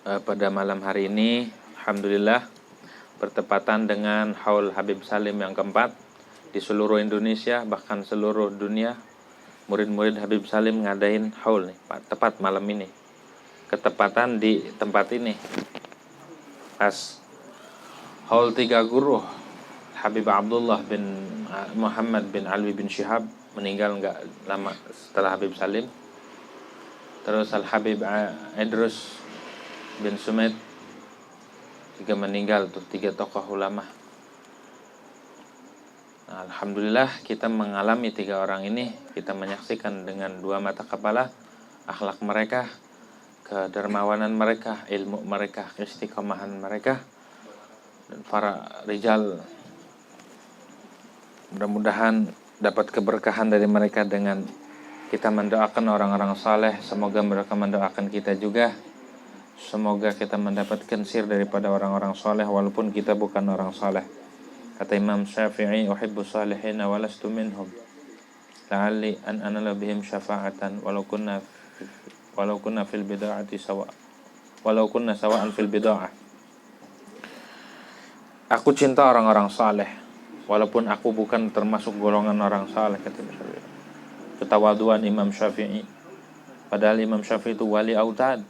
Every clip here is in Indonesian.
pada malam hari ini, alhamdulillah bertepatan dengan Haul Habib Salim yang keempat di seluruh Indonesia, bahkan seluruh dunia. Murid-murid Habib Salim ngadain haul nih, tepat malam ini. Ketepatan di tempat ini. Pas haul 3 guru Habib Abdullah bin Muhammad bin Alwi bin Syihab meninggal nggak lama setelah Habib Salim. Terus Al Habib Idrus bin Sumait juga meninggal tuh, 3 tokoh ulama. Nah, alhamdulillah kita mengalami 3 orang ini, kita menyaksikan dengan 2 mata kepala akhlak mereka, kedermawanan mereka, ilmu mereka, istiqomahan mereka, dan para rijal. Mudah-mudahan dapat keberkahan dari mereka dengan kita mendoakan orang-orang saleh. Semoga mereka mendoakan kita juga. Semoga kita mendapatkan sir daripada orang-orang saleh walaupun kita bukan orang saleh. Kata Imam Syafi'i, uhibbu salihina wa lastu minhum. La'alli an anala bihim syafa'atan walau kunna fil bid'ati sawa. Walau kunna sawa'an fil bid'ah. Aku cinta orang-orang saleh walaupun aku bukan termasuk golongan orang saleh, kata Syafi'i. Ketawaduan Imam Syafi'i. Padahal Imam Syafi'i itu wali autad.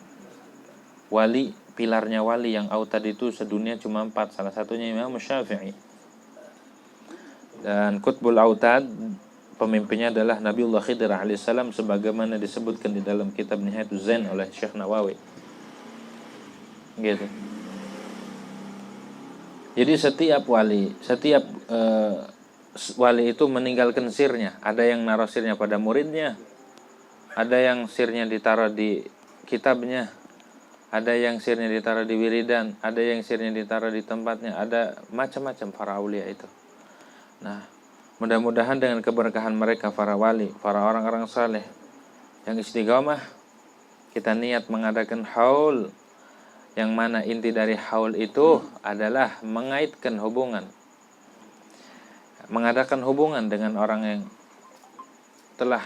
Wali, pilarnya wali yang autad itu sedunia cuma 4. Salah satunya Imam Syafi'i. Dan Qutbul Autad pemimpinnya adalah Nabiullah Khidir alaihissalam, sebagaimana disebutkan di dalam kitab Nihayatul Zain oleh Syekh Nawawi. Gitu. Jadi setiap wali, wali itu meninggalkan sirnya. Ada yang naruh sirnya pada muridnya, ada yang sirnya ditaruh di kitabnya, ada yang sirnya ditaruh di wiridan, ada yang sirnya ditaruh di tempatnya, ada macam-macam para aulia itu. Nah, mudah-mudahan dengan keberkahan mereka, para wali, para orang-orang saleh yang istiqomah, kita niat mengadakan haul, yang mana inti dari haul itu adalah mengaitkan hubungan, mengadakan hubungan dengan orang yang telah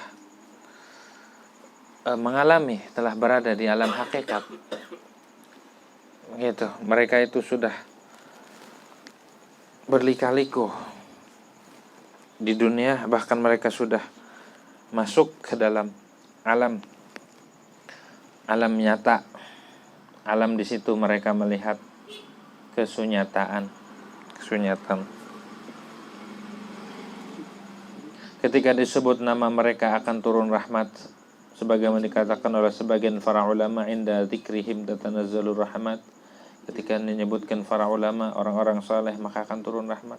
mengalami, telah berada di alam hakikat. Gitu. Mereka itu sudah berlika-liku di dunia, bahkan mereka sudah masuk ke dalam alam nyata. Alam di situ mereka melihat kesunyataan. Ketika disebut nama mereka akan turun rahmat, sebagaimana dikatakan oleh sebagian para ulama, inda dzikrihim tatanazzalur rahmat. Ketika menyebutkan para ulama, orang-orang saleh, maka akan turun rahmat.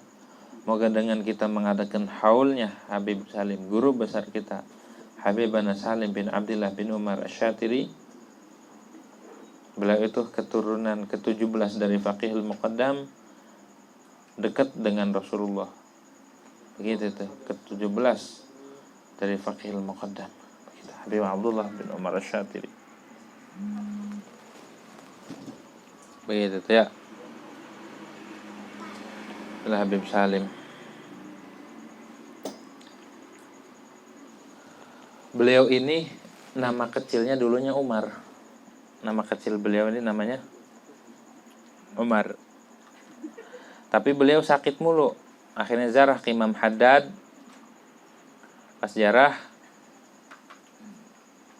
Moga dengan kita mengadakan haulnya Habib Salim, guru besar kita, Habibana Salim bin Abdullah bin Umar Asy-Syatiri. Beliau itu keturunan ke-17 dari Faqihul Muqaddam, dekat dengan Rasulullah. Begitu tuh, ke-17 dari Faqihul Muqaddam. Habib Abdullah bin Umar Asy-Syatiri. Begitu tuh ya. Itulah Habib Salim. Beliau ini nama kecilnya dulunya Umar. Nama kecil beliau ini namanya Umar. Tapi beliau sakit mulu. Akhirnya zarah ke Imam Haddad. Pas jarah,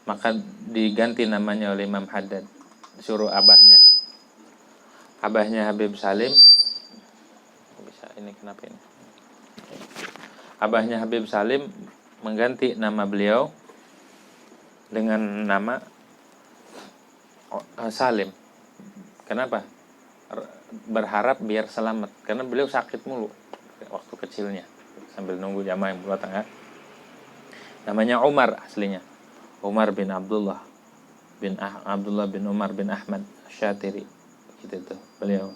maka diganti namanya oleh Imam Haddad. Disuruh abahnya Habib Salim. Bisa ini kenapa ini? Abahnya Habib Salim mengganti nama beliau dengan nama Salim. Kenapa? Berharap biar selamat. Karena beliau sakit mulu waktu kecilnya, sambil nunggu jamaah yang datang ya. Namanya Umar aslinya. Umar bin Abdullah bin Umar bin Ahmad Asy-Syatiri. Gitu tuh beliau.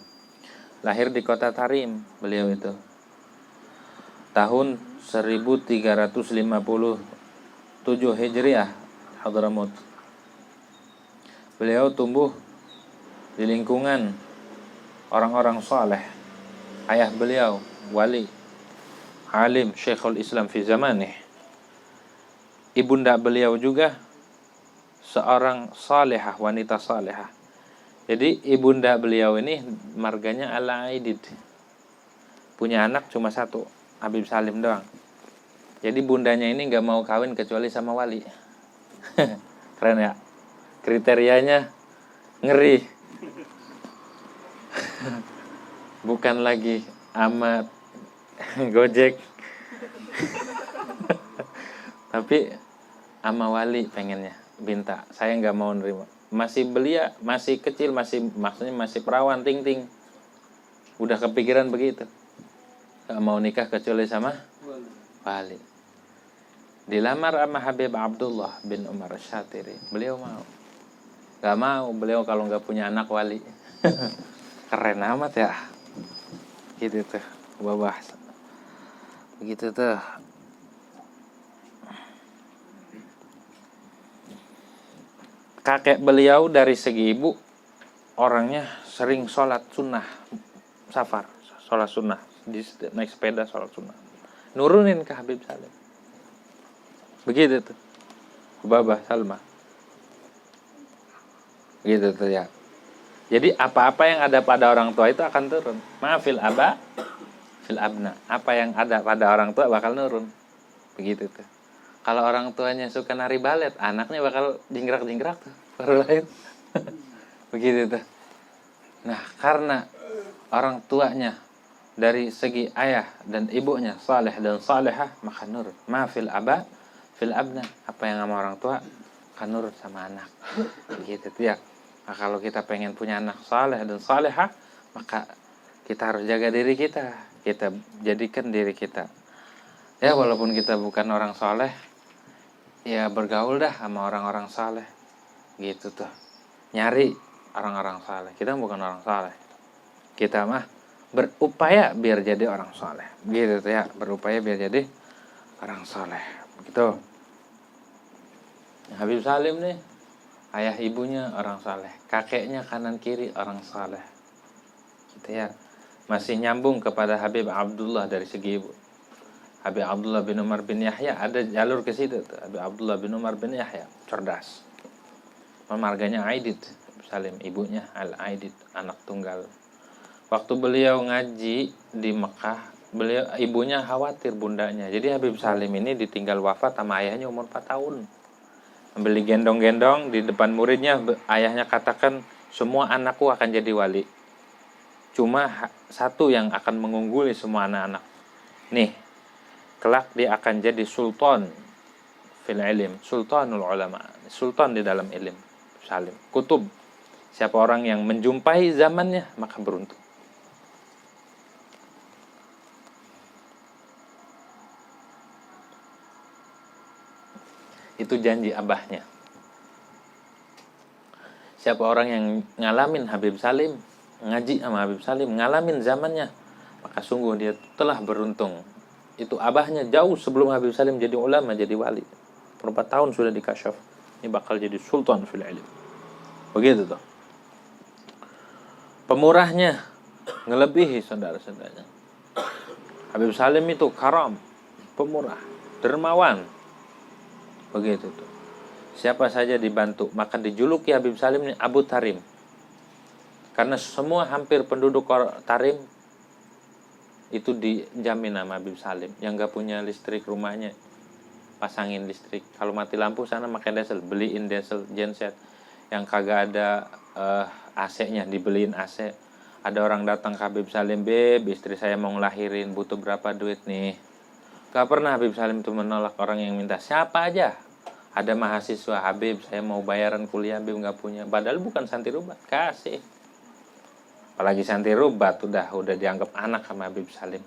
Lahir di kota Tarim beliau itu. Tahun 1357 Hijriah, Hadramut. Beliau tumbuh di lingkungan orang-orang saleh. Ayah beliau wali, alim, Syekhul Islam fi zamanih. Ibunda beliau juga seorang salehah, wanita salehah. Jadi ibunda beliau ini marganya Al-Aidid. Punya anak cuma satu, Habib Salim doang. Jadi bundanya ini nggak mau kawin kecuali sama wali. Keren ya? Kriterianya ngeri. Bukan lagi amat Gojek. Tapi ama wali pengennya, minta. Saya nggak mau nerima. Masih belia, masih kecil, maksudnya masih perawan, ting-ting. Udah kepikiran begitu. Nggak mau nikah kecuali sama wali. Dilamar sama Habib Abdullah bin Umar Syatiri. Beliau mau. Nggak mau, beliau kalau nggak punya anak wali. Keren amat ya. Gitu tuh, babah. Begitu tuh. Kakek beliau dari segi ibu orangnya sering sholat sunnah safar, sholat sunnah, naik sepeda sholat sunnah, nurunin ke Habib Salim. Begitu tuh, Babah Salma. Gitu tuh ya. Jadi apa-apa yang ada pada orang tua itu akan turun. Maafil aba, fil abna. Apa yang ada pada orang tua bakal nurun. Begitu tuh. Kalau orang tuanya suka nari balet, anaknya bakal jingkrak-jingkrak tuh, baru lahir. Begitu tuh. Nah, karena orang tuanya dari segi ayah dan ibunya saleh dan salehah, maka nurut. Ma fil aba, fil abna. Apa yang sama orang tua akan nurut sama anak. Begitu tuh ya. Nah, kalau kita pengen punya anak saleh dan salehah, maka kita harus jaga diri kita. Kita jadikan diri kita. Ya, walaupun kita bukan orang saleh, ya bergaul dah sama orang-orang saleh. Gitu tuh. Nyari orang-orang saleh. Kita bukan orang saleh. Kita mah berupaya biar jadi orang saleh. Gitu tuh ya, berupaya biar jadi orang saleh. Begitu. Habib Salim nih, ayah ibunya orang saleh, kakeknya kanan kiri orang saleh. Gitu ya. Masih nyambung kepada Habib Abdullah dari segi ibu. Habib Abdullah bin Umar bin Yahya, ada jalur ke situ tuh. Habib Abdullah bin Umar bin Yahya, cerdas. Marganya Aidid, Salim, ibunya Al-Aidid, anak tunggal. Waktu beliau ngaji di Mekah, ibunya khawatir bundanya. Jadi Habib Salim ini ditinggal wafat sama ayahnya umur 4 tahun. Beli gendong-gendong di depan muridnya, ayahnya katakan, semua anakku akan jadi wali. Cuma satu yang akan mengungguli semua anak-anak. Nih, kelak dia akan jadi sultan fil ilm, sultanul ulama, sultan di dalam ilm. Salim, kutub. Siapa orang yang menjumpai zamannya, maka beruntung. Itu janji abahnya. Siapa orang yang ngalamin Habib Salim, ngaji sama Habib Salim, ngalamin zamannya, maka sungguh dia telah beruntung. Itu abahnya jauh sebelum Habib Salim jadi ulama, jadi wali. 4 tahun sudah dikasyaf. Ini bakal jadi sultan fil ilm. Begitu tuh. Pemurahnya ngelebihi saudara-saudaranya. Habib Salim itu karam, pemurah, dermawan. Begitu tuh. Siapa saja dibantu, maka dijuluki Habib Salim ini Abu Tarim. Karena semua hampir penduduk Tarim itu dijamin sama Habib Salim. Yang gak punya listrik rumahnya, pasangin listrik. Kalau mati lampu sana pakai diesel, beliin diesel genset. Yang kagak ada AC-nya, dibeliin AC. Ada orang datang ke Habib Salim, "Beb, istri saya mau ngelahirin, butuh berapa duit nih?" Gak pernah Habib Salim itu menolak orang yang minta. Siapa aja. Ada mahasiswa, "Habib, saya mau bayaran kuliah, Habib gak punya." Padahal bukan santirubat, kasih. Apalagi santirubat, udah dianggap anak sama Habib Salim.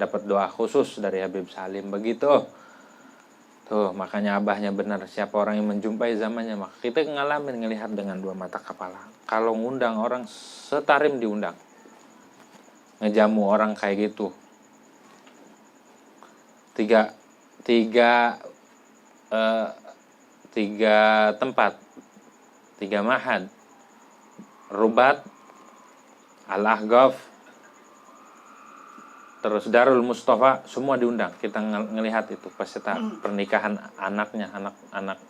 Dapat doa khusus dari Habib Salim, begitu. Tuh, makanya abahnya benar. Siapa orang yang menjumpai zamannya, maka kita ngelihat dengan 2 mata kepala. Kalau ngundang orang, setarim diundang. Ngejamu orang kayak gitu. Tiga tempat, 3 mahad, Rubat, Al-Ahqaf, terus Darul Mustafa, semua diundang. Kita ngelihat itu peserta pernikahan anaknya, anak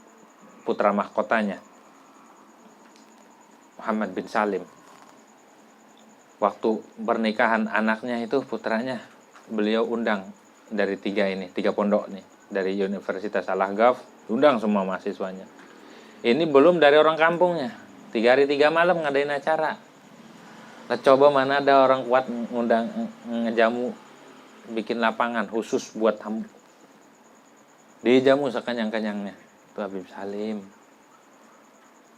putra mahkotanya. Muhammad bin Salim. Waktu pernikahan anaknya itu, putranya, beliau undang dari tiga pondok nih, dari Universitas Al-Ahqaf, undang semua mahasiswanya. Ini belum dari orang kampungnya, 3 hari 3 malam ngadain acara. Nah, coba mana ada orang kuat ngundang, ngejamu, bikin lapangan khusus buat tamu. Dijamu sekenyang-kenyangnya. Itu Habib Salim.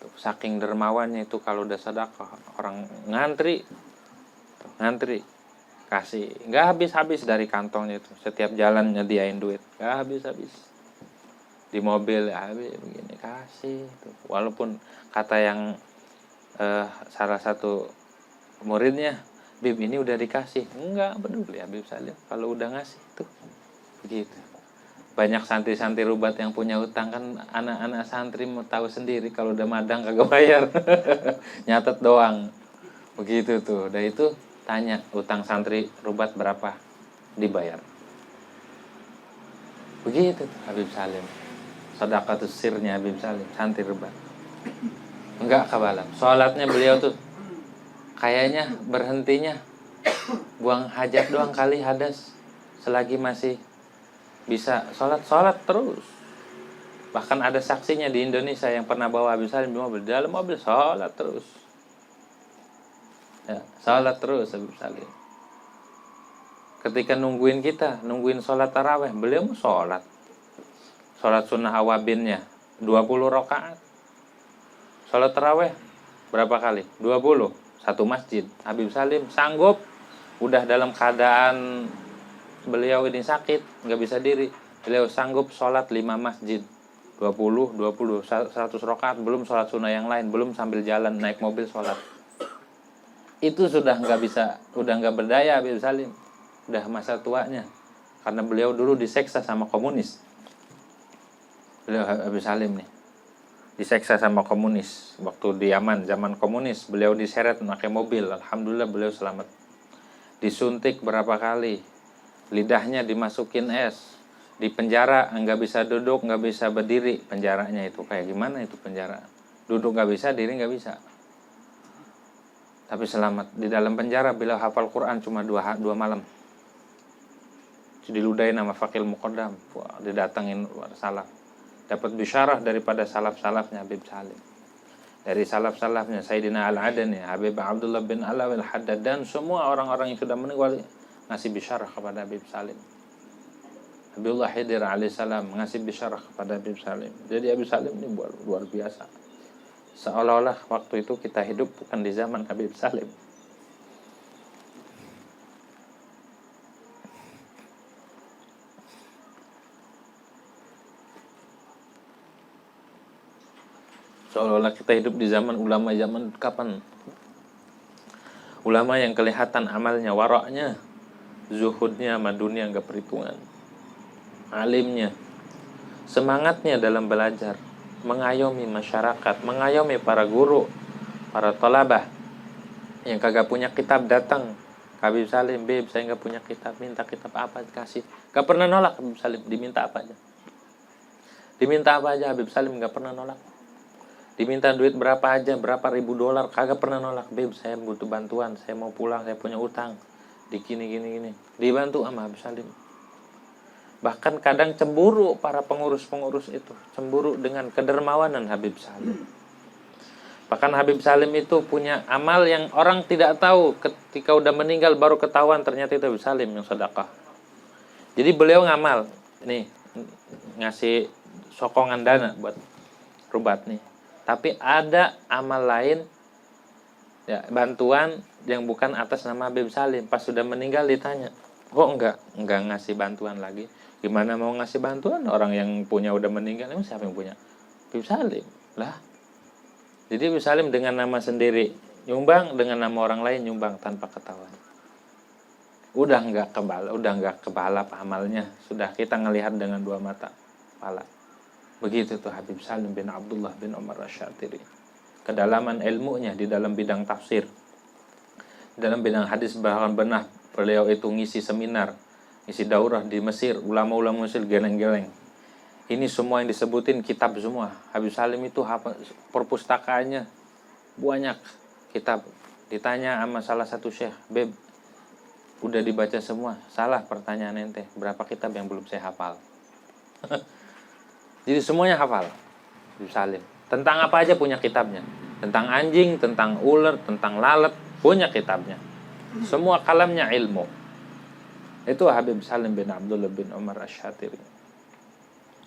Tuh, saking dermawannya itu, kalau udah sedekah orang ngantri kasih, nggak habis-habis dari kantongnya itu. Setiap jalan nyediain duit, nggak habis-habis. Di mobil ya habis begini kasih tuh. Walaupun kata yang salah satu muridnya, Bib ini udah dikasih, enggak peduli Habib Salim kalau udah ngasih tuh begitu. Banyak santri-santri Rubat yang punya utang kan, anak-anak santri mau tahu sendiri kalau udah madang kagak bayar. Nyatet doang begitu tuh. Udah itu tanya, utang santri Rubat berapa, dibayar. Begitu tuh Habib Salim. Sedekatus sirnya Habib Salim, santri Rubat. Enggak kabalap. Sholatnya beliau tuh kayaknya berhentinya buang hajat doang kali, hadas. Selagi masih bisa sholat terus. Bahkan ada saksinya di Indonesia yang pernah bawa Habib Salim di mobil, dalam mobil sholat terus. Ya, sholat terus Habib Salim. Ketika nungguin sholat taraweh, beliau mau sholat sunnah awabinnya 20 rakaat. Sholat taraweh berapa kali? 20, satu masjid. Habib Salim sanggup, udah dalam keadaan beliau ini sakit, nggak bisa diri, beliau sanggup sholat 5 masjid, 20, 100 rakaat, belum sholat sunnah yang lain, belum sambil jalan naik mobil sholat. Itu sudah nggak bisa, udah nggak berdaya Habib Salim, udah masa tuanya, karena beliau dulu diseksa sama komunis. Beliau Habib Salim nih diseksa sama komunis waktu di Yaman, zaman komunis. Beliau diseret pakai mobil, alhamdulillah beliau selamat. Disuntik berapa kali, lidahnya dimasukin es, di penjara, nggak bisa duduk, nggak bisa berdiri. Penjaranya itu kayak gimana itu penjara, duduk nggak bisa, diri nggak bisa, tapi selamat. Di dalam penjara beliau hafal Quran cuma 2 malam. Diludahin sama Fakil Muqaddam, didatengin salaf, dapat bisyarah daripada salaf-salafnya Habib Salim. Dari salaf-salafnya Sayyidina Al-Adani, Habib Abdullah bin Alawi Al-Haddad, dan semua orang-orang yang sudah meninggal ngasih bisyarah kepada Habib Salim. Habibullah Khidir alaihissalam ngasih bisyarah kepada Habib Salim. Jadi Habib Salim ini luar biasa. Seolah-olah waktu itu kita hidup bukan di zaman Habib Salim. Seolah-olah kita hidup di zaman ulama zaman kapan? Ulama yang kelihatan amalnya, waraknya, zuhudnya sama dunia nggak perhitungan. Alimnya, semangatnya dalam belajar, mengayomi masyarakat, mengayomi para guru, para thalabah yang kagak punya kitab datang. Habib Salim, Bib saya nggak punya kitab, minta kitab apa dikasih. Gak pernah nolak Habib Salim, diminta apa aja. Diminta apa aja Habib Salim nggak pernah nolak. Diminta duit berapa aja, berapa ribu dolar, kagak pernah nolak. Bib saya butuh bantuan, saya mau pulang, saya punya utang, di gini. Dibantu sama Habib Salim. Bahkan kadang cemburu para pengurus-pengurus itu, cemburu dengan kedermawanan Habib Salim. Bahkan Habib Salim itu punya amal yang orang tidak tahu, ketika udah meninggal baru ketahuan ternyata itu Habib Salim yang sedekah. Jadi beliau ngamal nih, ngasih sokongan dana buat Rubat nih. Tapi ada amal lain, ya, bantuan yang bukan atas nama Habib Salim. Pas sudah meninggal ditanya, kok enggak ngasih bantuan lagi? Gimana mau ngasih bantuan? Orang yang punya udah meninggal, emang siapa yang punya? Habib Salim lah. Jadi Habib Salim dengan nama sendiri nyumbang, dengan nama orang lain nyumbang tanpa ketahuan. Udah enggak kebalap amalnya. Sudah kita ngelihat dengan 2 mata kepala. Begitu tuh Habib Salim bin Abdullah bin Umar Asy-Syatiri. Kedalaman ilmunya di dalam bidang tafsir, dalam bidang hadis, bahkan pernah beliau itu ngisi seminar, ngisi daurah di Mesir, ulama-ulama Mesir geleng-geleng. Ini semua yang disebutin kitab semua. Habib Salim itu perpustakaannya banyak kitab. Ditanya sama salah satu syekh, "Beb, udah dibaca semua?" "Salah pertanyaan ente, berapa kitab yang belum saya hafal?" Jadi semuanya hafal Habib Salim. Tentang apa aja punya kitabnya. Tentang anjing, tentang ular, tentang lalat, punya kitabnya. Semua kalamnya ilmu. Itu Habib Salim bin Abdullah bin Umar Asy-Syatiri.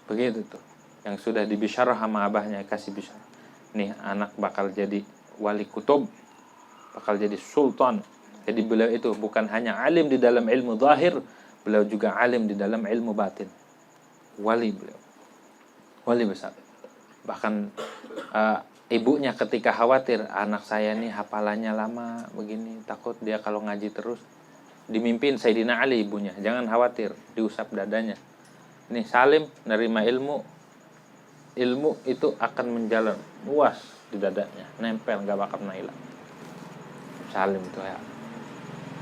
Begitu tuh. Yang sudah dibisyarah sama abahnya, kasih bisyarah. Nih anak bakal jadi wali kutub, bakal jadi sultan. Jadi beliau itu bukan hanya alim di dalam ilmu zahir, beliau juga alim di dalam ilmu batin. Wali beliau. Wali besar. Bahkan ibunya ketika khawatir anak saya nih hafalannya lama begini, takut dia kalau ngaji terus dimimpin Sayyidina Ali ibunya, jangan khawatir, diusap dadanya. Nih Salim nerima ilmu itu akan menjalan luas di dadanya, nempel, nggak bakal hilang. Salim itu ya.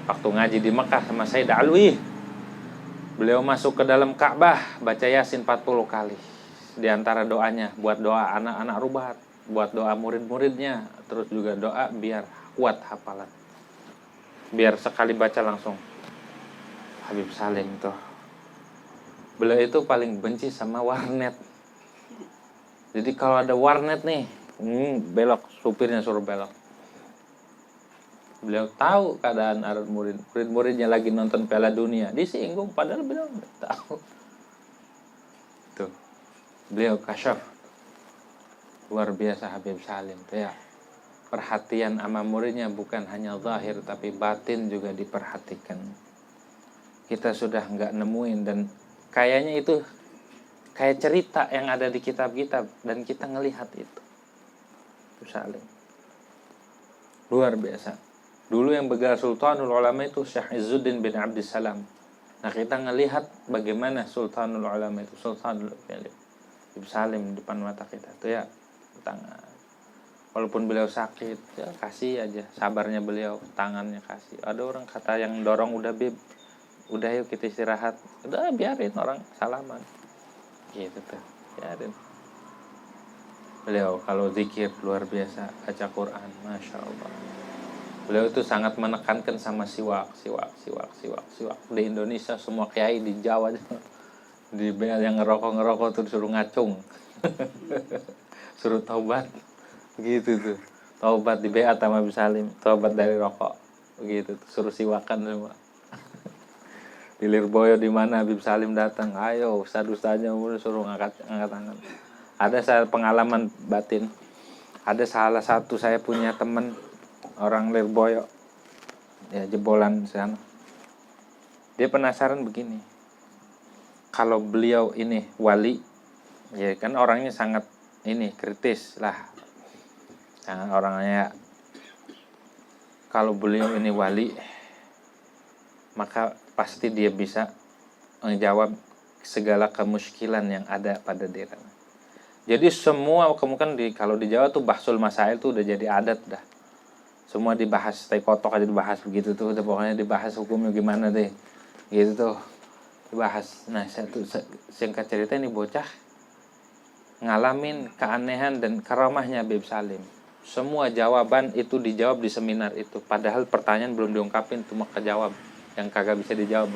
Waktu ngaji di Mekah sama Sayyid Alwi, beliau masuk ke dalam Ka'bah, baca Yasin 40 kali. Di antara doanya buat doa anak-anak rubat, buat doa murid-muridnya, terus juga doa biar kuat hafalan. Biar sekali baca langsung. Habib Salim tuh, beliau itu paling benci sama warnet. Jadi kalau ada warnet nih, belok, supirnya suruh belok. Beliau tahu keadaan murid-muridnya lagi nonton Piala Dunia, disinggung padahal beliau tahu. Tuh, beliau kasyaf. Luar biasa Habib Salim tuh ya. Perhatian sama muridnya bukan hanya zahir tapi batin juga diperhatikan. Kita sudah nggak nemuin, dan kayaknya itu kayak cerita yang ada di kitab-kitab dan kita ngelihat itu. Salim luar biasa. Dulu yang begal Sultanul Ulama itu Syekh Izzuddin bin Abdissalam. Nah kita ngelihat bagaimana Sultanul Ulama itu, Sultanul Ulama Habib Salim di depan mata kita tuh ya. Tangan, walaupun beliau sakit ya kasih aja sabarnya beliau, tangannya kasih. Ada orang kata yang dorong, udah Bib, udah yuk kita istirahat, udah biarin orang salaman gitu tuh, biarin. Beliau kalau zikir luar biasa, baca Quran, Masya Allah. Beliau itu sangat menekankan sama siwak. Di Indonesia semua kiai, di Jawa di yang ngerokok tuh disuruh ngacung. Suruh taubat gitu tuh, taubat di Beat sama Habib Salim, taubat dari rokok begitu tuh, suruh siwakan semua. Di Lirboyo di mana Habib Salim datang, ayo ustaz-ustaznya suruh ngangkat tangan. Ada saya pengalaman batin, ada salah satu saya punya teman orang Lirboyo ya, jebolan sana. Dia penasaran begini, kalau beliau ini wali ya kan orangnya sangat ini kritis lah, nah, orangnya kalau beliau ini wali maka pasti dia bisa menjawab segala kemuskilan yang ada pada diri. Jadi semua kemudian kalau di Jawa tuh bahsul masail tuh udah jadi adat dah, semua dibahas, tai kotok aja dibahas begitu tuh, udah pokoknya dibahas hukumnya gimana deh gitu tuh dibahas. Nah saya tuh singkat cerita, ini bocah ngalamin keanehan dan karamahnya Habib Salim. Semua jawaban itu dijawab di seminar itu, padahal pertanyaan belum diungkapin, cuma kejawab yang kagak bisa dijawab.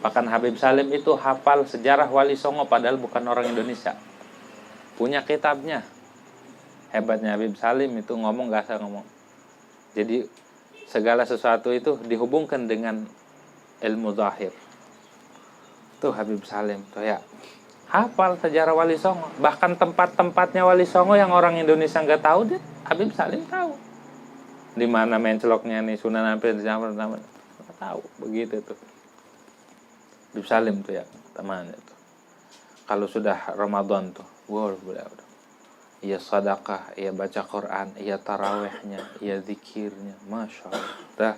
Bahkan Habib Salim itu hafal sejarah Wali Songo padahal bukan orang Indonesia, punya kitabnya. Hebatnya Habib Salim itu ngomong gak asal ngomong. Jadi segala sesuatu itu dihubungkan dengan ilmu zahir. Tuh Habib Salim tuh ya, hafal sejarah Wali Songo. Bahkan tempat-tempatnya Wali Songo yang orang Indonesia nggak tahu, dia Habib Salim tahu. Di mana menceloknya nih Sunan Ampel, nggak tahu begitu tuh. Habib Salim tuh ya teman itu. Kalau sudah Ramadan tuh, wow udah. Iya sedekah, iya baca Quran, iya tarawehnya, iya zikirnya, Masya Allah. Dah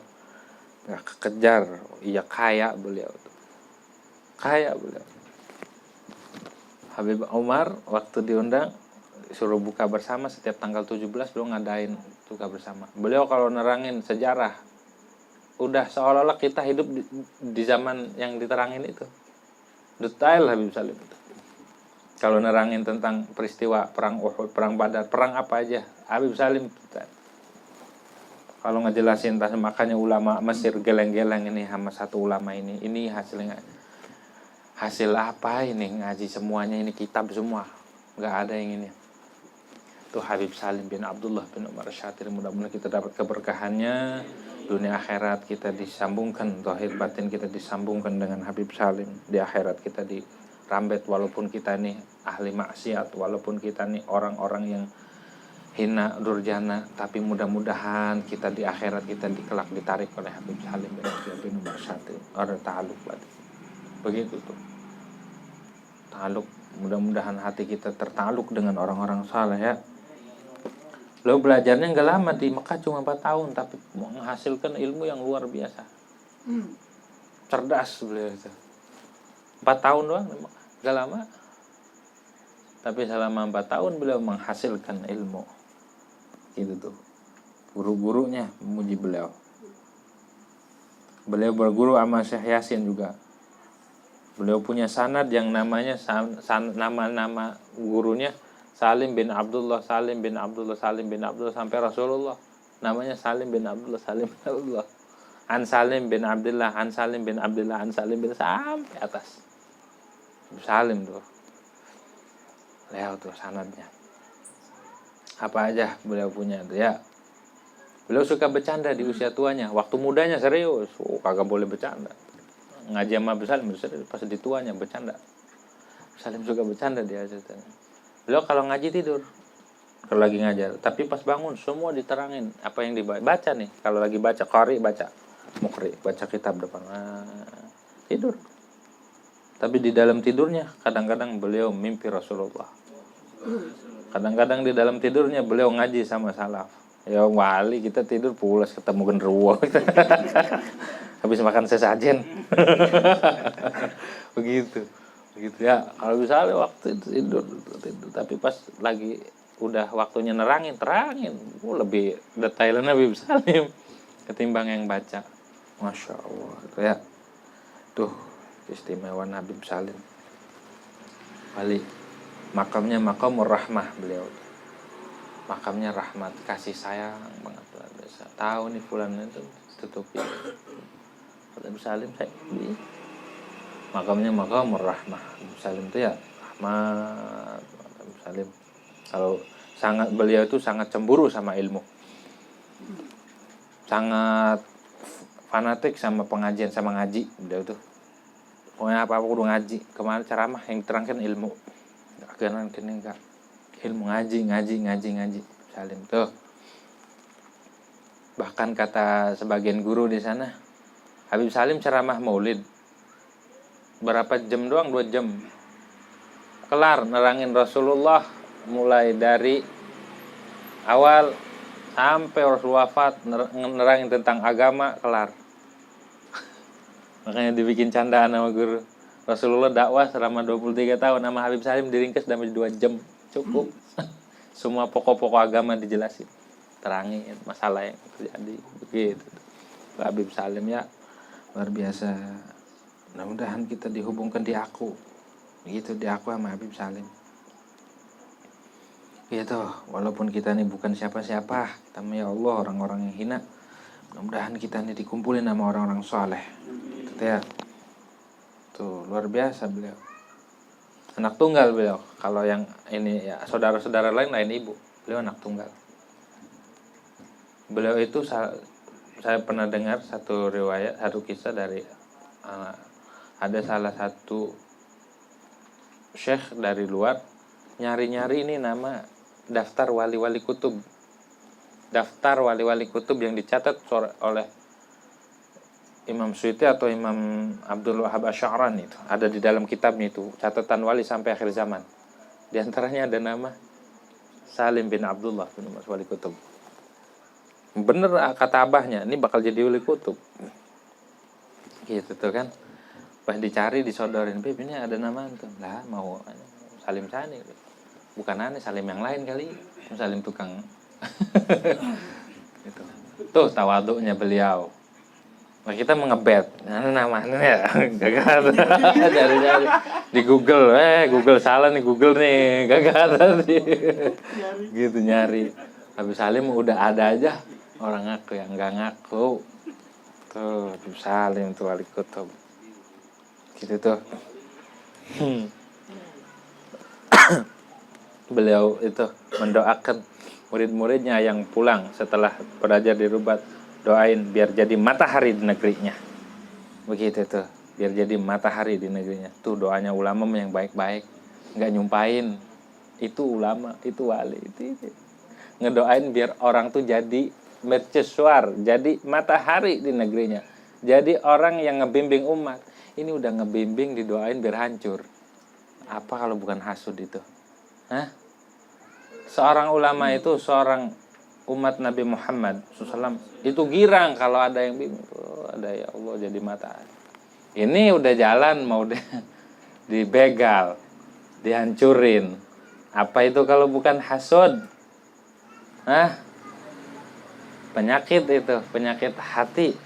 nggak kekejar, iya kaya beliau tuh. Kaya beliau. Habib Umar waktu diundang suruh buka bersama setiap tanggal 17 beliau ngadain buka bersama. Beliau kalau nerangin sejarah udah seolah-olah kita hidup di zaman yang diterangin itu. Detail Habib Salim itu. Kalau nerangin tentang peristiwa perang Uhud, perang Badar, perang apa aja, Habib Salim Kalau ngejelasin makanya ulama Mesir geleng-geleng ini sama satu ulama ini. Ini hasil apa ini ngaji semuanya ini kitab semua. Enggak ada yang ini. Itu Habib Salim bin Abdullah bin Umar Syatir. Mudah-mudahan kita dapat keberkahannya. Dunia akhirat kita disambungkan, zahir batin kita disambungkan dengan Habib Salim. Di akhirat kita dirambet walaupun kita nih ahli maksiat, walaupun kita nih orang-orang yang hina, durjana, tapi mudah-mudahan kita di akhirat kita kelak ditarik oleh Habib Salim bin Abdullah bin Umar Syatir. Ada ta'aluk batin. Begitu tuh. Ta'aluk, mudah-mudahan hati kita tertaluk dengan orang-orang saleh ya. Beliau belajarnya nggak lama di Mekah, cuma 4 tahun, tapi menghasilkan ilmu yang luar biasa. Cerdas beliau itu. 4 tahun doang, nggak lama. Tapi selama 4 tahun beliau menghasilkan ilmu. Gitu tuh. Guru-gurunya memuji beliau. Beliau berguru sama Syekh Yasin juga. Beliau punya sanad yang namanya nama-nama gurunya Salim bin Abdullah, Salim bin Abdullah, Salim bin Abdullah sampai Rasulullah. Namanya Salim bin Abdullah, Salim bin Abdullah. An Salim bin Abdullah, An Salim bin Abdullah, An Salim bin sampai atas. Salim tuh. Lihat tuh sanadnya. Apa aja beliau punya tuh ya. Beliau suka bercanda di usia tuanya. Waktu mudanya serius, kagak boleh bercanda. Ngaji sama Salim pas di tuanya bercanda. Salim suka bercanda dia ceritanya. Beliau kalau ngaji tidur, kalau lagi ngajar, tapi pas bangun semua diterangin apa yang dibaca nih. Kalau lagi baca qari baca, mukri baca kitab depan, tidur. Tapi di dalam tidurnya kadang-kadang beliau mimpi Rasulullah. Kadang-kadang di dalam tidurnya beliau ngaji sama salaf. Ya wali kita tidur pulas ketemu genderuwo. Habis makan sesajen. Begitu ya. Kalau misalnya waktu itu tidur. Tapi pas lagi udah waktunya terangin. Lebih detailnya Habib Salim ketimbang yang baca. Masya Allah itu ya. Tuh keistimewaan Habib Salim. Wali makamnya makamur rahmah beliau. Makamnya rahmat, kasih sayang banget luar biasa. Tahu nih fulan itu tutupi. Habib Salim saya di makamnya makamur rahmah. Habib Salim itu ya rahmat. Habib Salim kalau beliau itu sangat cemburu sama ilmu. Sangat fanatik sama pengajian, sama ngaji beliau tuh. Pokoknya apa-apa kudu ngaji. Kemarin ceramah yang diterangkan ilmu. Kanan kene enggak ilmu ngaji Salim tuh. Bahkan kata sebagian guru di sana, Habib Salim ceramah Maulid berapa jam doang, 2 jam. Kelar nerangin Rasulullah mulai dari awal sampai Rasul wafat, nerangin tentang agama, kelar. Makanya dibikin candaan sama guru. Rasulullah dakwah selama 23 tahun, nama Habib Salim diringkas dalam 2 jam. Cukup. Semua pokok-pokok agama dijelasin. Terangin masalah yang terjadi. Begitu. Habib Salim ya luar biasa. Mudah-mudahan kita dihubungkan di aku. Begitu di aku sama Habib Salim. Gitu. Walaupun kita ini bukan siapa-siapa. Kita ya Allah orang-orang yang hina. Mudah-mudahan kita ini dikumpulin sama orang-orang soleh. Gitu ya. Tuh luar biasa beliau. Anak tunggal beliau. Kalau yang ini ya saudara-saudara lain ibu. Beliau anak tunggal. Beliau itu saya pernah dengar satu riwayat, satu kisah dari ada salah satu syekh dari luar nyari-nyari ini nama daftar wali-wali kutub. Daftar wali-wali kutub yang dicatat oleh Imam Suyuti atau Imam Abdul Wahab Asy'arani itu ada di dalam kitabnya itu, catatan wali sampai akhir zaman. Di antaranya ada nama Salim bin Abdullah bin Umar wali kutub. Bener kata abahnya, ini bakal jadi wali kutub. Gitu tuh kan. Pas dicari disodorin, "Beb, ini ada nama antum." Lah, mau Salim Sani. Bukan aneh, Salim yang lain kali. Salim tukang. Gitu. Tuh tawaduknya beliau. Nah, kita mengebet, namanya ya, gagal. Cari di Google, Google salah nih, Google nih, gagal tadi. Gitu nyari. Habib Salim udah ada aja, Orang ngaku yang nggak ngaku. Tuh, Habib Salim tuh wali kutub. Gitu tuh. Beliau itu mendoakan murid-muridnya yang pulang setelah belajar di Rubat, doain biar jadi matahari di negerinya. Begitu tuh, biar jadi matahari di negerinya. Tuh doanya ulama yang baik-baik, nggak nyumpain. Itu ulama, itu wali, itu. Ngedoain biar orang tuh jadi mercusuar, jadi matahari di negerinya. Jadi orang yang ngebimbing umat. Ini udah ngebimbing, didoain biar hancur. Apa kalau bukan hasud itu? Hah? Seorang ulama itu, seorang umat Nabi Muhammad SAW itu girang kalau ada yang bimbing. Oh, ada ya Allah jadi matahari. Ini udah jalan mau dibegal, dihancurin. Apa itu kalau bukan hasud? Hah? Penyakit itu, penyakit hati.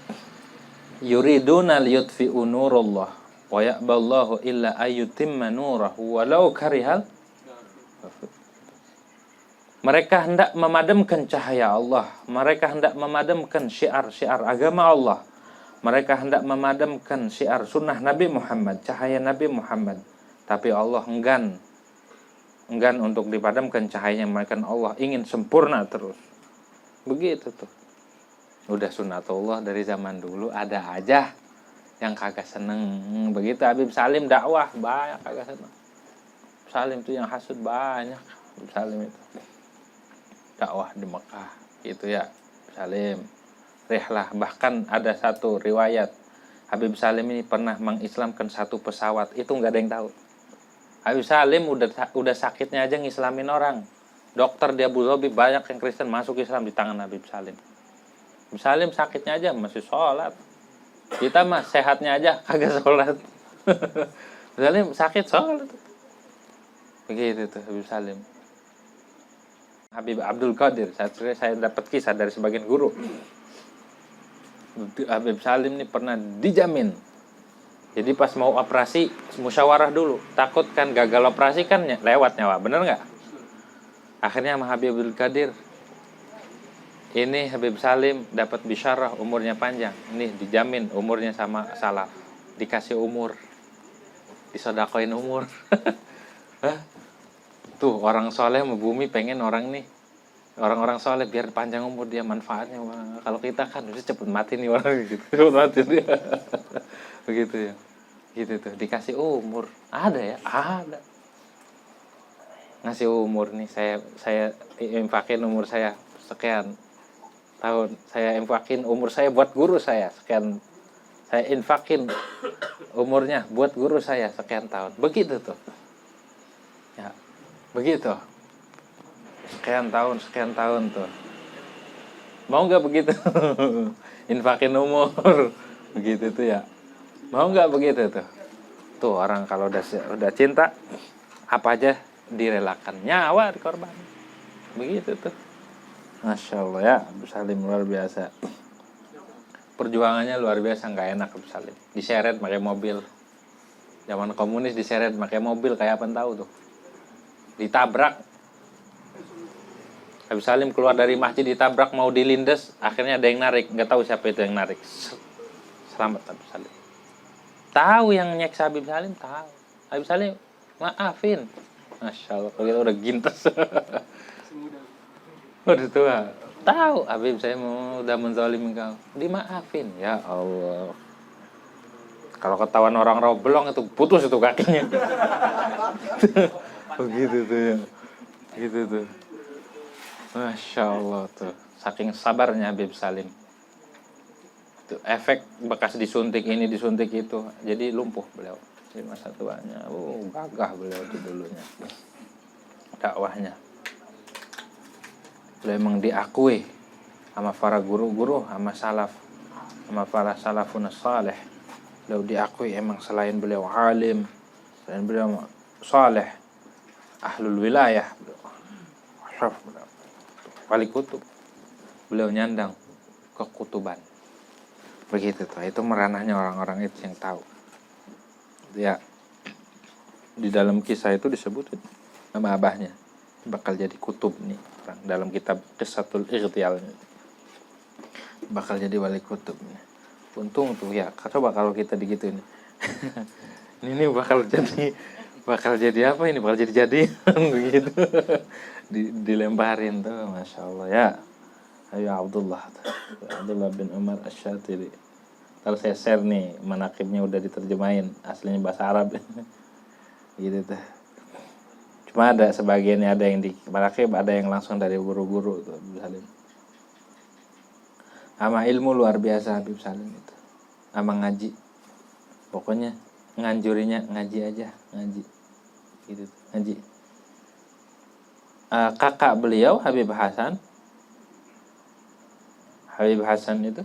Yuriduna liyutfi'u nurullah wa ya'ballahu illa ayyutimma nurahu walau karihal. Mereka hendak memadamkan cahaya Allah. Mereka hendak memadamkan syiar-syiar agama Allah. Mereka hendak memadamkan syiar sunnah Nabi Muhammad, cahaya Nabi Muhammad. Tapi Allah enggan untuk dipadamkan cahayanya. Mereka Allah ingin sempurna terus. Begitu tuh. Udah sunatullah dari zaman dulu, ada aja yang kagak seneng. Begitu Habib Salim dakwah, banyak kagak seneng. Salim tuh yang hasud banyak. Habib Salim itu dakwah di Mekah gitu ya, Salim rihlah. Bahkan ada satu riwayat Habib Salim ini pernah mengislamkan satu pesawat, itu nggak ada yang tahu. Habib Salim udah sakitnya aja ngislamin orang. Dokter di Abu Dhabi banyak yang Kristen masuk Islam di tangan Habib Salim. Habib Salim sakitnya aja masih sholat. Kita mah sehatnya aja kagak sholat. Habib Salim sakit sholat. Begitu tuh Habib Salim. Habib Abdul Qadir, saya dapat kisah dari sebagian guru. Habib Salim ini pernah dijamin. Jadi pas mau operasi, musyawarah dulu. Takut kan gagal operasi kan lewat nyawa, bener nggak? Akhirnya sama Habib Abdul Qadir, ini Habib Salim dapat bisyarah umurnya panjang. Ini dijamin umurnya sama salaf. Dikasih umur, disodakoin umur. Tuh orang soleh mau bumi pengen orang orang soleh biar panjang umur dia, manfaatnya. Kalau kita kan harus cepet mati nih orang gitu, cepet mati dia. Begitu ya, gitu tuh dikasih umur. Ada ya, ada. Ngasih umur nih, saya infakin umur saya sekian tahun, saya infakin umur saya buat guru saya sekian, saya infakin umurnya buat guru saya sekian tahun. Begitu tuh ya. Begitu sekian tahun tuh, mau nggak begitu? Infakin umur begitu tuh ya, mau nggak begitu tuh orang kalau udah cinta apa aja direlakan, nyawa dikorban. Begitu tuh, Masya Allah ya. Abu Salim luar biasa, perjuangannya luar biasa. Nggak enak Abu Salim, diseret pakai mobil. Zaman komunis diseret pakai mobil kayak apa tahu tuh, ditabrak. Habib Salim keluar dari masjid ditabrak, mau dilindes, akhirnya ada yang narik, nggak tahu siapa itu yang narik. Selamat Habib Salim. Tahu yang nyeksa Habib Salim, tahu. Habib Salim maafin. Masya Allah, kalau kita udah gintes. Udah tua. Tahu Habib saya udah menzalimi kau, dimaafin. Ya Allah. Kalau ketahuan orang roblong itu putus itu kakinya. Begitu tuh ya. Gitu tuh. Masya Allah tuh. Saking sabarnya Habib Salim. Tuh, efek bekas disuntik ini, disuntik itu. Jadi lumpuh beliau. Di masa tuanya. Gagah beliau itu dulunya. Dakwahnya. Beliau emang diakui sama para guru-guru, sama salaf. Sama para salafun salih. Beliau diakui emang selain beliau alim, selain beliau saleh, ahlul wilayah, wali kutub, beliau nyandang kekutuban. Begitu tuh, itu meranahnya orang-orang itu yang tahu. Ya, di dalam kisah itu disebutin nama abahnya bakal jadi kutub nih, dalam kitab Qissatul Ightial. bakal jadi wali kutub. Untung tuh ya, coba kalau kita digituin. ini bakal jadi apa ini? Bakal jadi begitu. Dilemparin tuh, masya Allah ya. Ayo Abdullah bin Umar Asy-Syatiri. Kalau saya share nih, manaqibnya udah diterjemahin, aslinya bahasa Arab. Gitu tuh. Cuma ada sebagiannya, ada yang di manaqib, ada yang langsung dari guru-guru tuh Habib Salim. Sama ilmu luar biasa Habib Salim itu. Sama ngaji. Pokoknya nganjurinya ngaji aja, ngaji. Gitu, ngaji. Kakak beliau Habib Hasan itu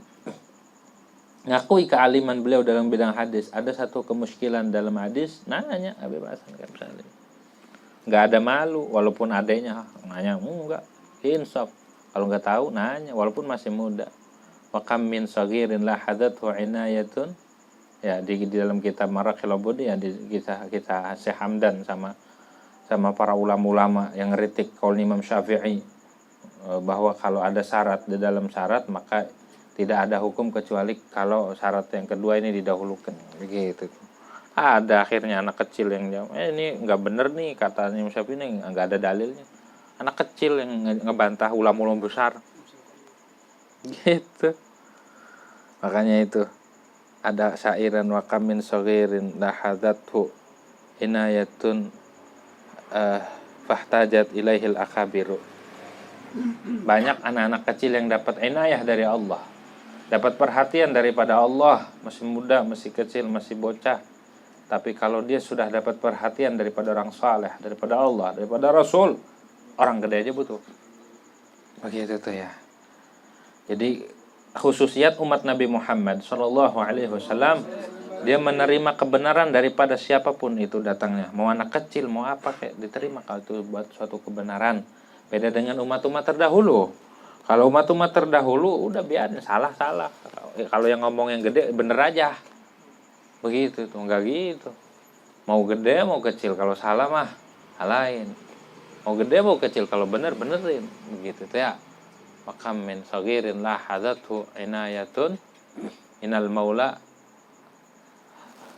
ngakui kealiman beliau dalam bidang hadis. Ada satu kemuskilan dalam hadis, nanya Habib Hasan kan Salim. Nggak ada malu, walaupun adanya nanya, enggak, insaf. Kalau nggak tahu nanya, walaupun masih muda. Wa kam min saghirin la hadathu inayatun. Ya di dalam kitab Maraqil Ubudi ya, di kita Syekh Hamdan sama para ulama-ulama yang ngeritik qaul Imam Syafi'i bahwa kalau ada syarat, di dalam syarat maka tidak ada hukum kecuali kalau syarat yang kedua ini didahulukan, begitu. Ada akhirnya anak kecil yang jawab, ini nggak bener nih katanya Imam Syafi'i, ini nggak ada dalilnya. Anak kecil yang ngebantah ulama-ulama besar, gitu. Makanya itu ada syairan wa kam min saghirin la hadathu inayatun fahtajat ilaihil akabiru. Banyak anak-anak kecil yang dapat inayah dari Allah, dapat perhatian daripada Allah, masih muda, masih kecil, masih bocah. Tapi kalau dia sudah dapat perhatian daripada orang saleh, daripada Allah, daripada Rasul, orang gede aja butuh. Begitu tuh ya. Jadi khususiat umat Nabi Muhammad SAW, dia menerima kebenaran daripada siapapun itu datangnya, mau anak kecil mau apa kayak diterima kalau itu buat suatu kebenaran. Beda dengan umat-umat terdahulu. Kalau umat-umat terdahulu udah biarin salah. Kalau yang ngomong yang gede bener aja, begitu tuh, nggak gitu. Mau gede mau kecil, kalau salah mah salahin. Mau gede mau kecil, kalau benerin, begitu tuh ya. Makam min saghirin la hadathu inayatun inal maula.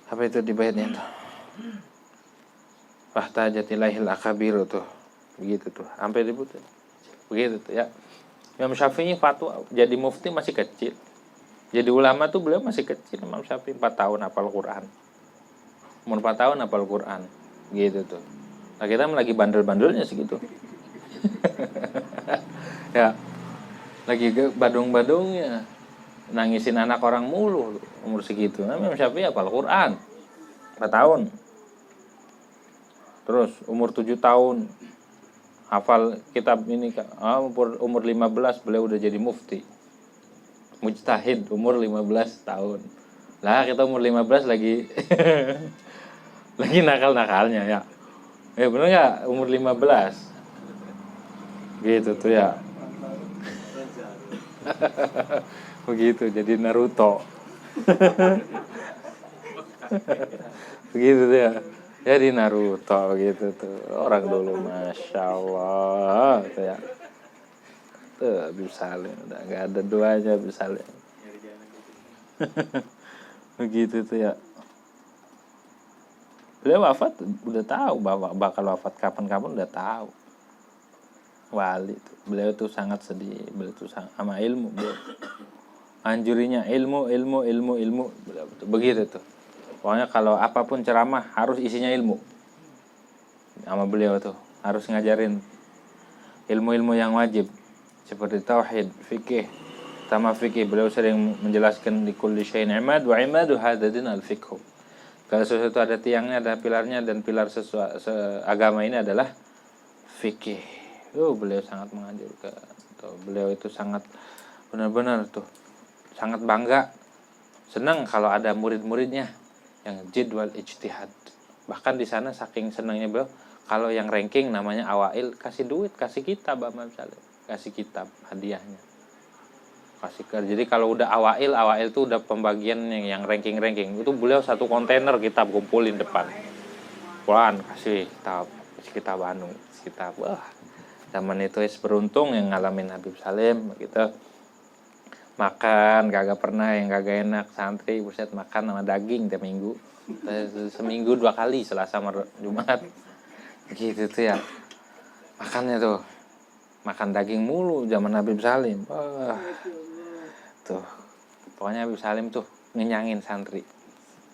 Apa itu di baitnya tuh? Fahtajat ilaihil akabiru tuh. Begitu tuh, sampai dibutuhin. Begitu tuh ya. Imam Syafi'i fatwa jadi mufti masih kecil. Jadi ulama tuh beliau masih kecil. Imam Syafi'i 4 tahun hafal Quran. Umur 4 tahun hafal Quran. Gitu tuh. Nah kita lagi bandel-bandelnya segitu. Ya. Lagi badung-badungnya. Nangisin anak orang mulu umur segitu. Nah, Imam Syafi'i hafal Quran 4 tahun. Terus umur 7 tahun hafal kitab ini. Umur 15 beliau udah jadi mufti. Mujtahid umur 15 tahun. Lah kita umur 15 lagi lagi nakal-nakalnya ya. Bener nggak umur 15? Gitu tuh ya. Begitu jadi Naruto. Begitu tuh ya. Jadi Naruto gitu tuh. Orang dulu Masya Allah tuh ya. Tuh Habib Salim udah nggak ada duanya Habib Salim. Begitu tuh ya. Beliau wafat udah tahu bahwa bakal wafat kapan-kapan, udah tahu. Wali tuh. Beliau tuh sangat sedih, beliau tuh sama ilmu beliau. Anjurinya ilmu. Begitu tuh. Pokoknya kalau apapun ceramah harus isinya ilmu. Sama beliau tuh harus ngajarin ilmu-ilmu yang wajib seperti tauhid, fikih. Sama fikih beliau sering menjelaskan di kulli syai'in imad wa imadu hadadin al-fiqh. Kalau sesuatu ada tiangnya, ada pilarnya, dan pilar agama ini adalah fikih. Beliau sangat menganjurkan. Beliau itu sangat benar-benar tuh sangat bangga, senang kalau ada murid-muridnya yang jadwal ijtihad. Bahkan di sana saking senangnya beliau, kalau yang ranking namanya awail kasih duit, kasih kitab, kasih kitab hadiahnya. Jadi kalau udah awail tuh udah pembagian yang ranking itu beliau satu kontainer kitab kumpulin depan. Puan kasih kitab Bandung, kitab. Wah, zaman itu beruntung yang ngalamin Habib Salim gitu. makan kagak pernah yang kagak enak. Santri buset makan sama daging tiap minggu, seminggu 2 kali, Selasa sama Jumat gitu tuh ya. Makannya tuh makan daging mulu zaman Habib Salim. Wah, tuh pokoknya Habib Salim tuh ngenyangin santri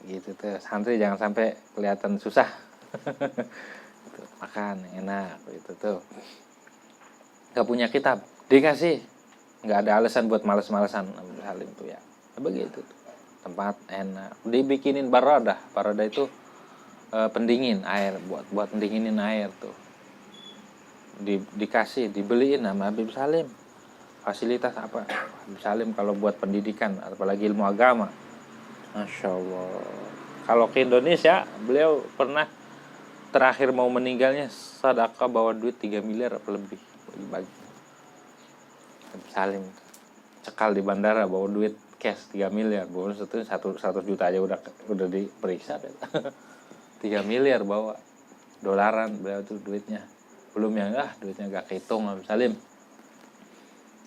gitu tuh. Santri jangan sampai kelihatan susah. Tuh, makan enak gitu tuh. Gak punya kitab dikasih, nggak ada alasan buat males-malesan Habib Salim tuh ya. Begitu tuh. Tempat enak, dibikinin baradah. Baradah itu pendingin air, buat pendinginin air tuh. Dikasih, dibeliin sama Habib Salim. Fasilitas apa Habib Salim kalau buat pendidikan, apalagi ilmu agama, Masya Allah. Kalau ke Indonesia, beliau pernah terakhir mau meninggalnya sedekah bawa duit 3 miliar apa lebih dibagi. Habib Salim cekal di bandara bawa duit cash 3 miliar, bonus itu 100 juta aja udah diperiksa. 3 miliar bawa dolaran beliau tuh duitnya. Belum yang duitnya gak kehitung Habib Salim.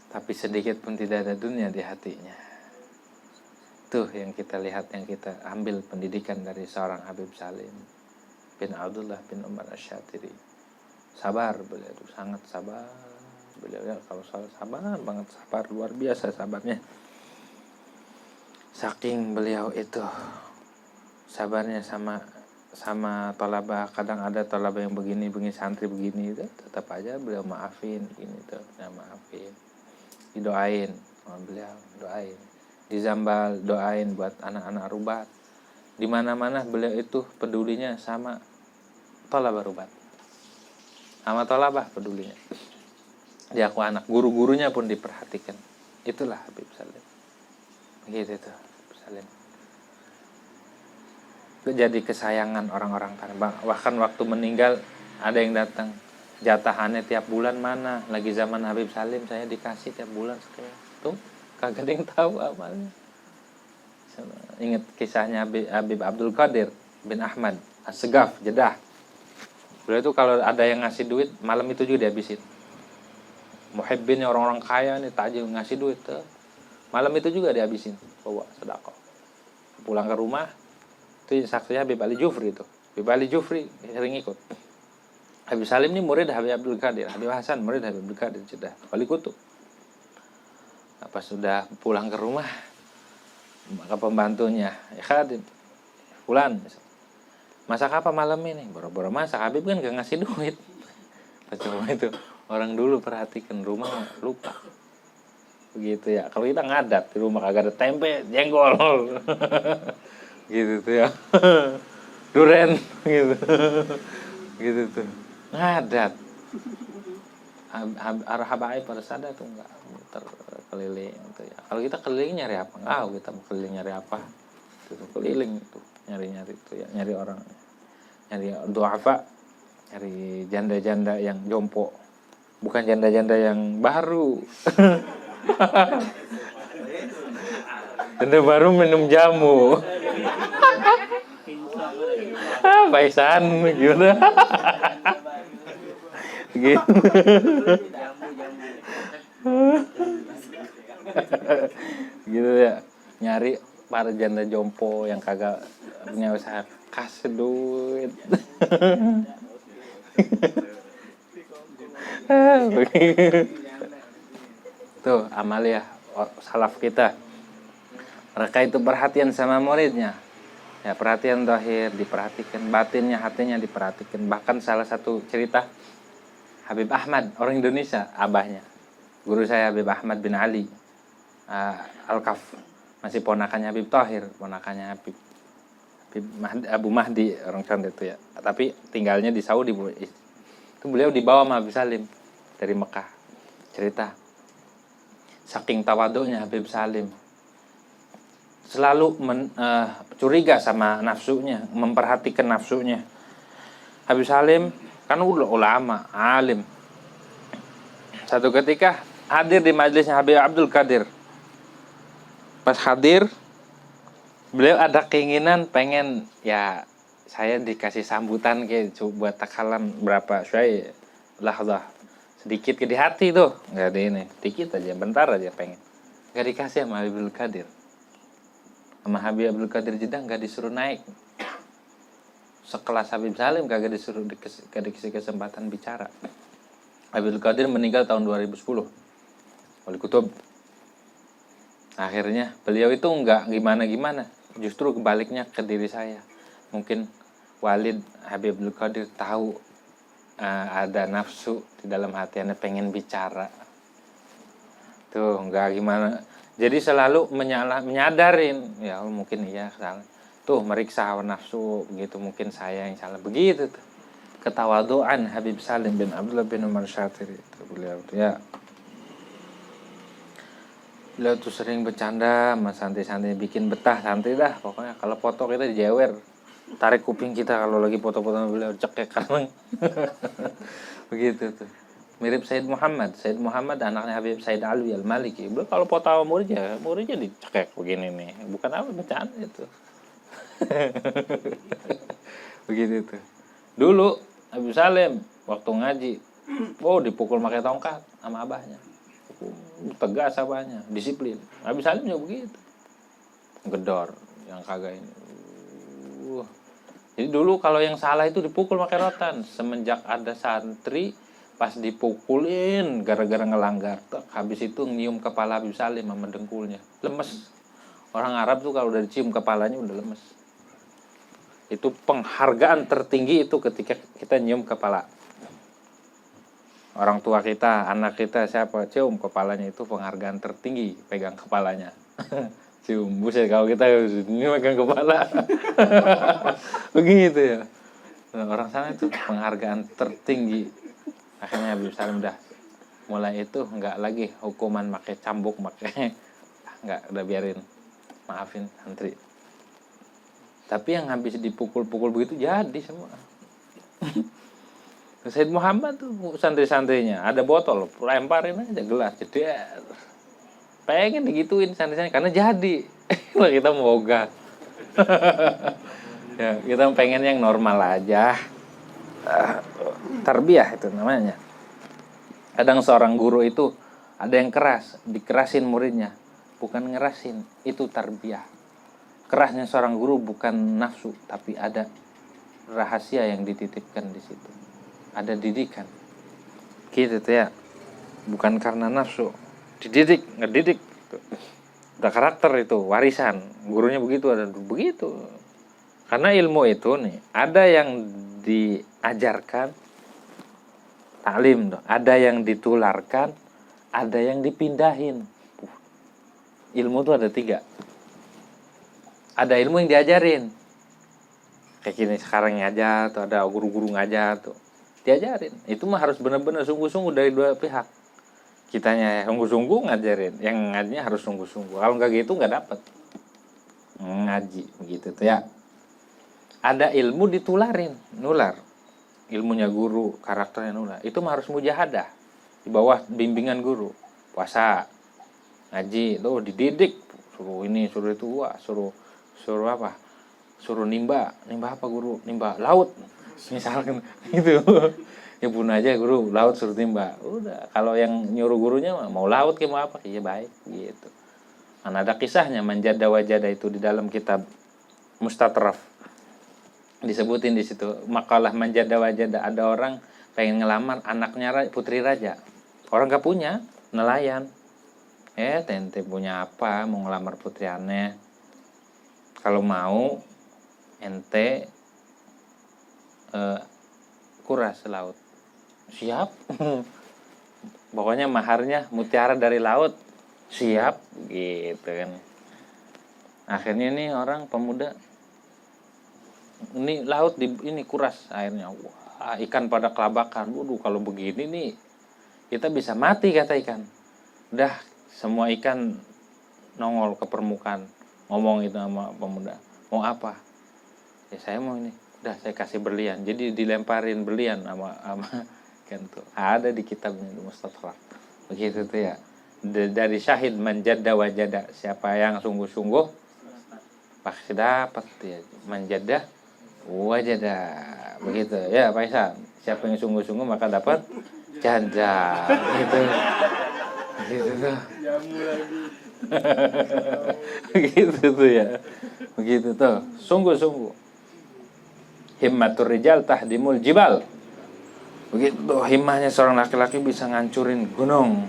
Tapi sedikit pun tidak ada dunia di hatinya. Tuh yang kita lihat, yang kita ambil pendidikan dari seorang Habib Salim bin Abdullah bin Umar Asy-Syatiri. Sabar beliau itu, sangat sabar. Beliau ya kalau sabar banget, sabar luar biasa sabarnya. Saking beliau itu sabarnya sama tolabah. Kadang ada tolabah yang begini santri begini itu, tetap aja beliau maafin gini tuh, ya maafin, didoain sama beliau, doain di Zambal, doain buat anak-anak rubat. Di mana-mana beliau itu pedulinya sama tolabah rubat, sama tolabah pedulinya. Dia aku anak, guru-gurunya pun diperhatikan. Itulah Habib Salim. Gitu tuh Habib Salim. Jadi kesayangan orang-orang tanah. Bahkan waktu meninggal ada yang datang, jatahannya tiap bulan mana, lagi zaman Habib Salim saya dikasih tiap bulan sekian. Tuh kagak ada yang tahu amalnya. Ingat kisahnya Habib Abdul Qadir bin Ahmad As-Segaf Jeddah. Beliau itu kalau ada yang ngasih duit malam itu juga dihabisin. Muhibbinnya orang-orang kaya nih tajil ngasih duit tuh, malam itu juga dihabisin, bawa sedekah. Pulang ke rumah, itu saksinya Habib Ali Jufri itu. Habib Ali Jufri sering ikut. Habib Salim ini murid Habib Abdul Qadir, Habib Hasan murid Habib Abdul Qadir Jeddah, Wali Kutub. Pas sudah pulang ke rumah, maka pembantunya, ya Khadim, Fulan, masak apa malam ini? Boro-boro masak, Habib kan gak ngasih duit. Coba itu orang dulu perhatikan rumah lupa. Begitu ya. Kalau kita ngadat di rumah kagak ada tempe, jengkol. Gitu tuh ya. Duren gitu. Gitu tuh. Ngadat. Habaib pada sadar tuh enggak terkeliling gitu ya. Kalau kita keliling nyari apa? Enggak, kita mau keliling nyari apa? Itu keliling tuh, nyari-nyari tuh ya, nyari orang. Nyari duafa, nyari janda-janda yang jompo. Bukan janda-janda yang baru. Janda baru minum jamu. Paisan gimana? Gitu. Gitu ya. Nyari para janda jompo yang kagak punya usaha, kasih duit. Tuh amalia salaf kita, mereka itu perhatian sama muridnya ya, perhatian zahir diperhatikan, batinnya hatinya diperhatikan. Bahkan salah satu cerita Habib Ahmad, orang Indonesia, abahnya guru saya Habib Ahmad bin Ali Al-Kaf, masih ponakannya Habib Tahir, ponakannya Habib Abu Mahdi, orang Condet itu ya, tapi tinggalnya di Saudi. Itu beliau dibawa sama Habib Salim dari Mekah. Cerita saking tawaduknya Habib Salim, selalu curiga sama nafsunya, memperhatikan nafsunya. Habib Salim kan ulama, alim. Satu ketika hadir di majelisnya Habib Abdul Qadir. Pas hadir, beliau ada keinginan pengen ya saya dikasih sambutan kayak buat takalam berapa syai lahzah, sedikit ke di hati tuh, nggak ada ini, dikit aja, bentar aja pengen Gak dikasih sama Habib Abdul Qadir. Sama Habib Abdul Qadir Jeddah gak disuruh naik. Sekelas Habib Salim kagak dikasih kesempatan bicara. Habib Abdul Qadir meninggal tahun 2010. Wali Kutub. Akhirnya beliau itu nggak gimana-gimana. Justru kebaliknya ke diri saya. Mungkin Walid Habib Abdul Qadir tahu ada nafsu di dalam hatinya pengen bicara. Tuh nggak gimana. Jadi selalu menyadarin. Ya mungkin iya salah. Tuh meriksa hawa nafsu begitu, mungkin saya yang salah begitu tuh. Ketawaduan Habib Salim bin Abdullah bin Umar Syatiri itu beliau tuh ya. Beliau tuh sering bercanda sama santai-santai, bikin betah santai dah pokoknya. Kalau foto kita dijewer, tarik kuping kita kalau lagi foto-foto sama beliau, cekek kan. Begitu tuh. Mirip Said Muhammad anaknya Habib Said Alwi Al-Maliki. Beliau kalau foto sama muridnya dicekek begini nih. Bukan apa bercanda itu. Begitu tuh. Dulu Habib Salim waktu ngaji, dipukul pakai tongkat sama abahnya. Tegas abahnya, disiplin. Habib Salim juga begitu. Gedor yang kagak ini. Jadi dulu kalau yang salah itu dipukul pakai rotan. Semenjak ada santri pas dipukulin gara-gara ngelanggar, habis itu nyium kepala Habib Salim sama dengkulnya. Lemes. Orang Arab tuh kalau udah dicium kepalanya udah lemes. Itu penghargaan tertinggi itu ketika kita nyium kepala. Orang tua kita, anak kita, siapa cium kepalanya, itu penghargaan tertinggi, pegang kepalanya. Cium, buset kalau kita ini pegang kepala. Begitu ya. Orang sana itu penghargaan tertinggi. Akhirnya Habib Salim mulai itu enggak lagi hukuman pakai cambuk, enggak, udah biarin. Maafin santri. Tapi yang habis dipukul-pukul begitu jadi semua. Said Muhammad tuh santri-santrinya ada botol, lemparin aja gelas, jeder. Pengen digituin santri-santrinya karena jadi. Wah, kita mau ogah. Ya, kita pengen yang normal aja. Tarbiyah itu namanya. Kadang seorang guru itu ada yang keras, dikerasin muridnya, bukan ngerasin, itu tarbiyah. Kerasnya seorang guru bukan nafsu, tapi ada rahasia yang dititipkan di situ. Ada didikan. Gitu tuh ya. Bukan karena nafsu, ngedidik gitu. Ada karakter itu, warisan. Gurunya begitu, ada begitu. Karena ilmu itu nih, ada yang diajarkan, taklim tuh, ada yang ditularkan, ada yang dipindahin. Ilmu tuh ada 3. Ada ilmu yang diajarin. Kayak gini sekarang ngajar tuh, ada guru-guru ngajar tuh. Diajarin. Itu mah harus benar-benar sungguh-sungguh dari dua pihak. Kitanya sungguh-sungguh ngajarin, yang ngajinya harus sungguh-sungguh. Kalau enggak gitu enggak dapat ngaji begitu tuh ya. Ada ilmu ditularin, nular. Ilmunya guru, karakternya nular. Itu mah harus mujahadah di bawah bimbingan guru. Puasa, ngaji, tuh dididik, suruh ini, suruh itu, suruh apa? Suruh nimba apa guru? Nimba laut. Misalkan gitu. Ya pun aja guru laut suruh timba. Udah, kalau yang nyuruh gurunya mau laut ke mau apa, iya baik gitu. Kan ada kisahnya manjada wajada itu di dalam kitab Mustatraf. Disebutin di situ makalah manjada wajada, ada orang pengen ngelamar anaknya putri raja. Orang gak punya, nelayan. Tente punya apa mau ngelamar putri aneh? Kalau mau ente kuras laut. Siap. Pokoknya maharnya mutiara dari laut. Siap gitu kan. Akhirnya nih orang pemuda ini laut ini kuras airnya. Wah, ikan pada kelabakan. Waduh, kalau begini nih kita bisa mati kata ikan. Udah semua ikan nongol ke permukaan. Ngomong itu sama pemuda. Mau apa? Ya saya mau ini. Udah saya kasih berlian. Jadi dilemparin berlian sama kan tuh. Ada di kitabnya di Mustatraf. Begitu tuh ya. Dari syahid manjada wajada. Siapa yang sungguh-sungguh pasti dapat ya. Manjada wajada. Begitu ya Pak Isan. Siapa yang sungguh-sungguh maka dapat janda. Gitu. Gitu tuh. Begitu tuh ya. Begitu tuh. Sungguh-sungguh. Himmatur rijal tahdimul jibal. Begitu himmahnya seorang laki-laki bisa ngancurin gunung.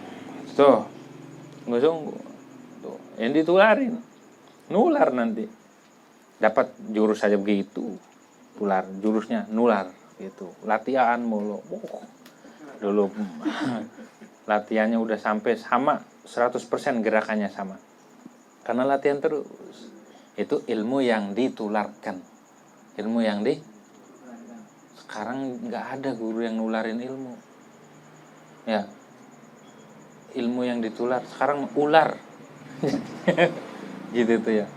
Tuh. Sungguh-sungguh. Tuh. Yang ditularin. Nular nanti. Dapat jurus saja begitu. Tular. Jurusnya nular. Gitu. Latihan mulu. Dulu latihannya udah sampai sama 100% gerakannya sama. Karena latihan terus. Itu ilmu yang ditularkan. Ilmu yang sekarang nggak ada guru yang nularin ilmu. Ya. Ilmu yang ditular sekarang ular. Gitu tuh ya.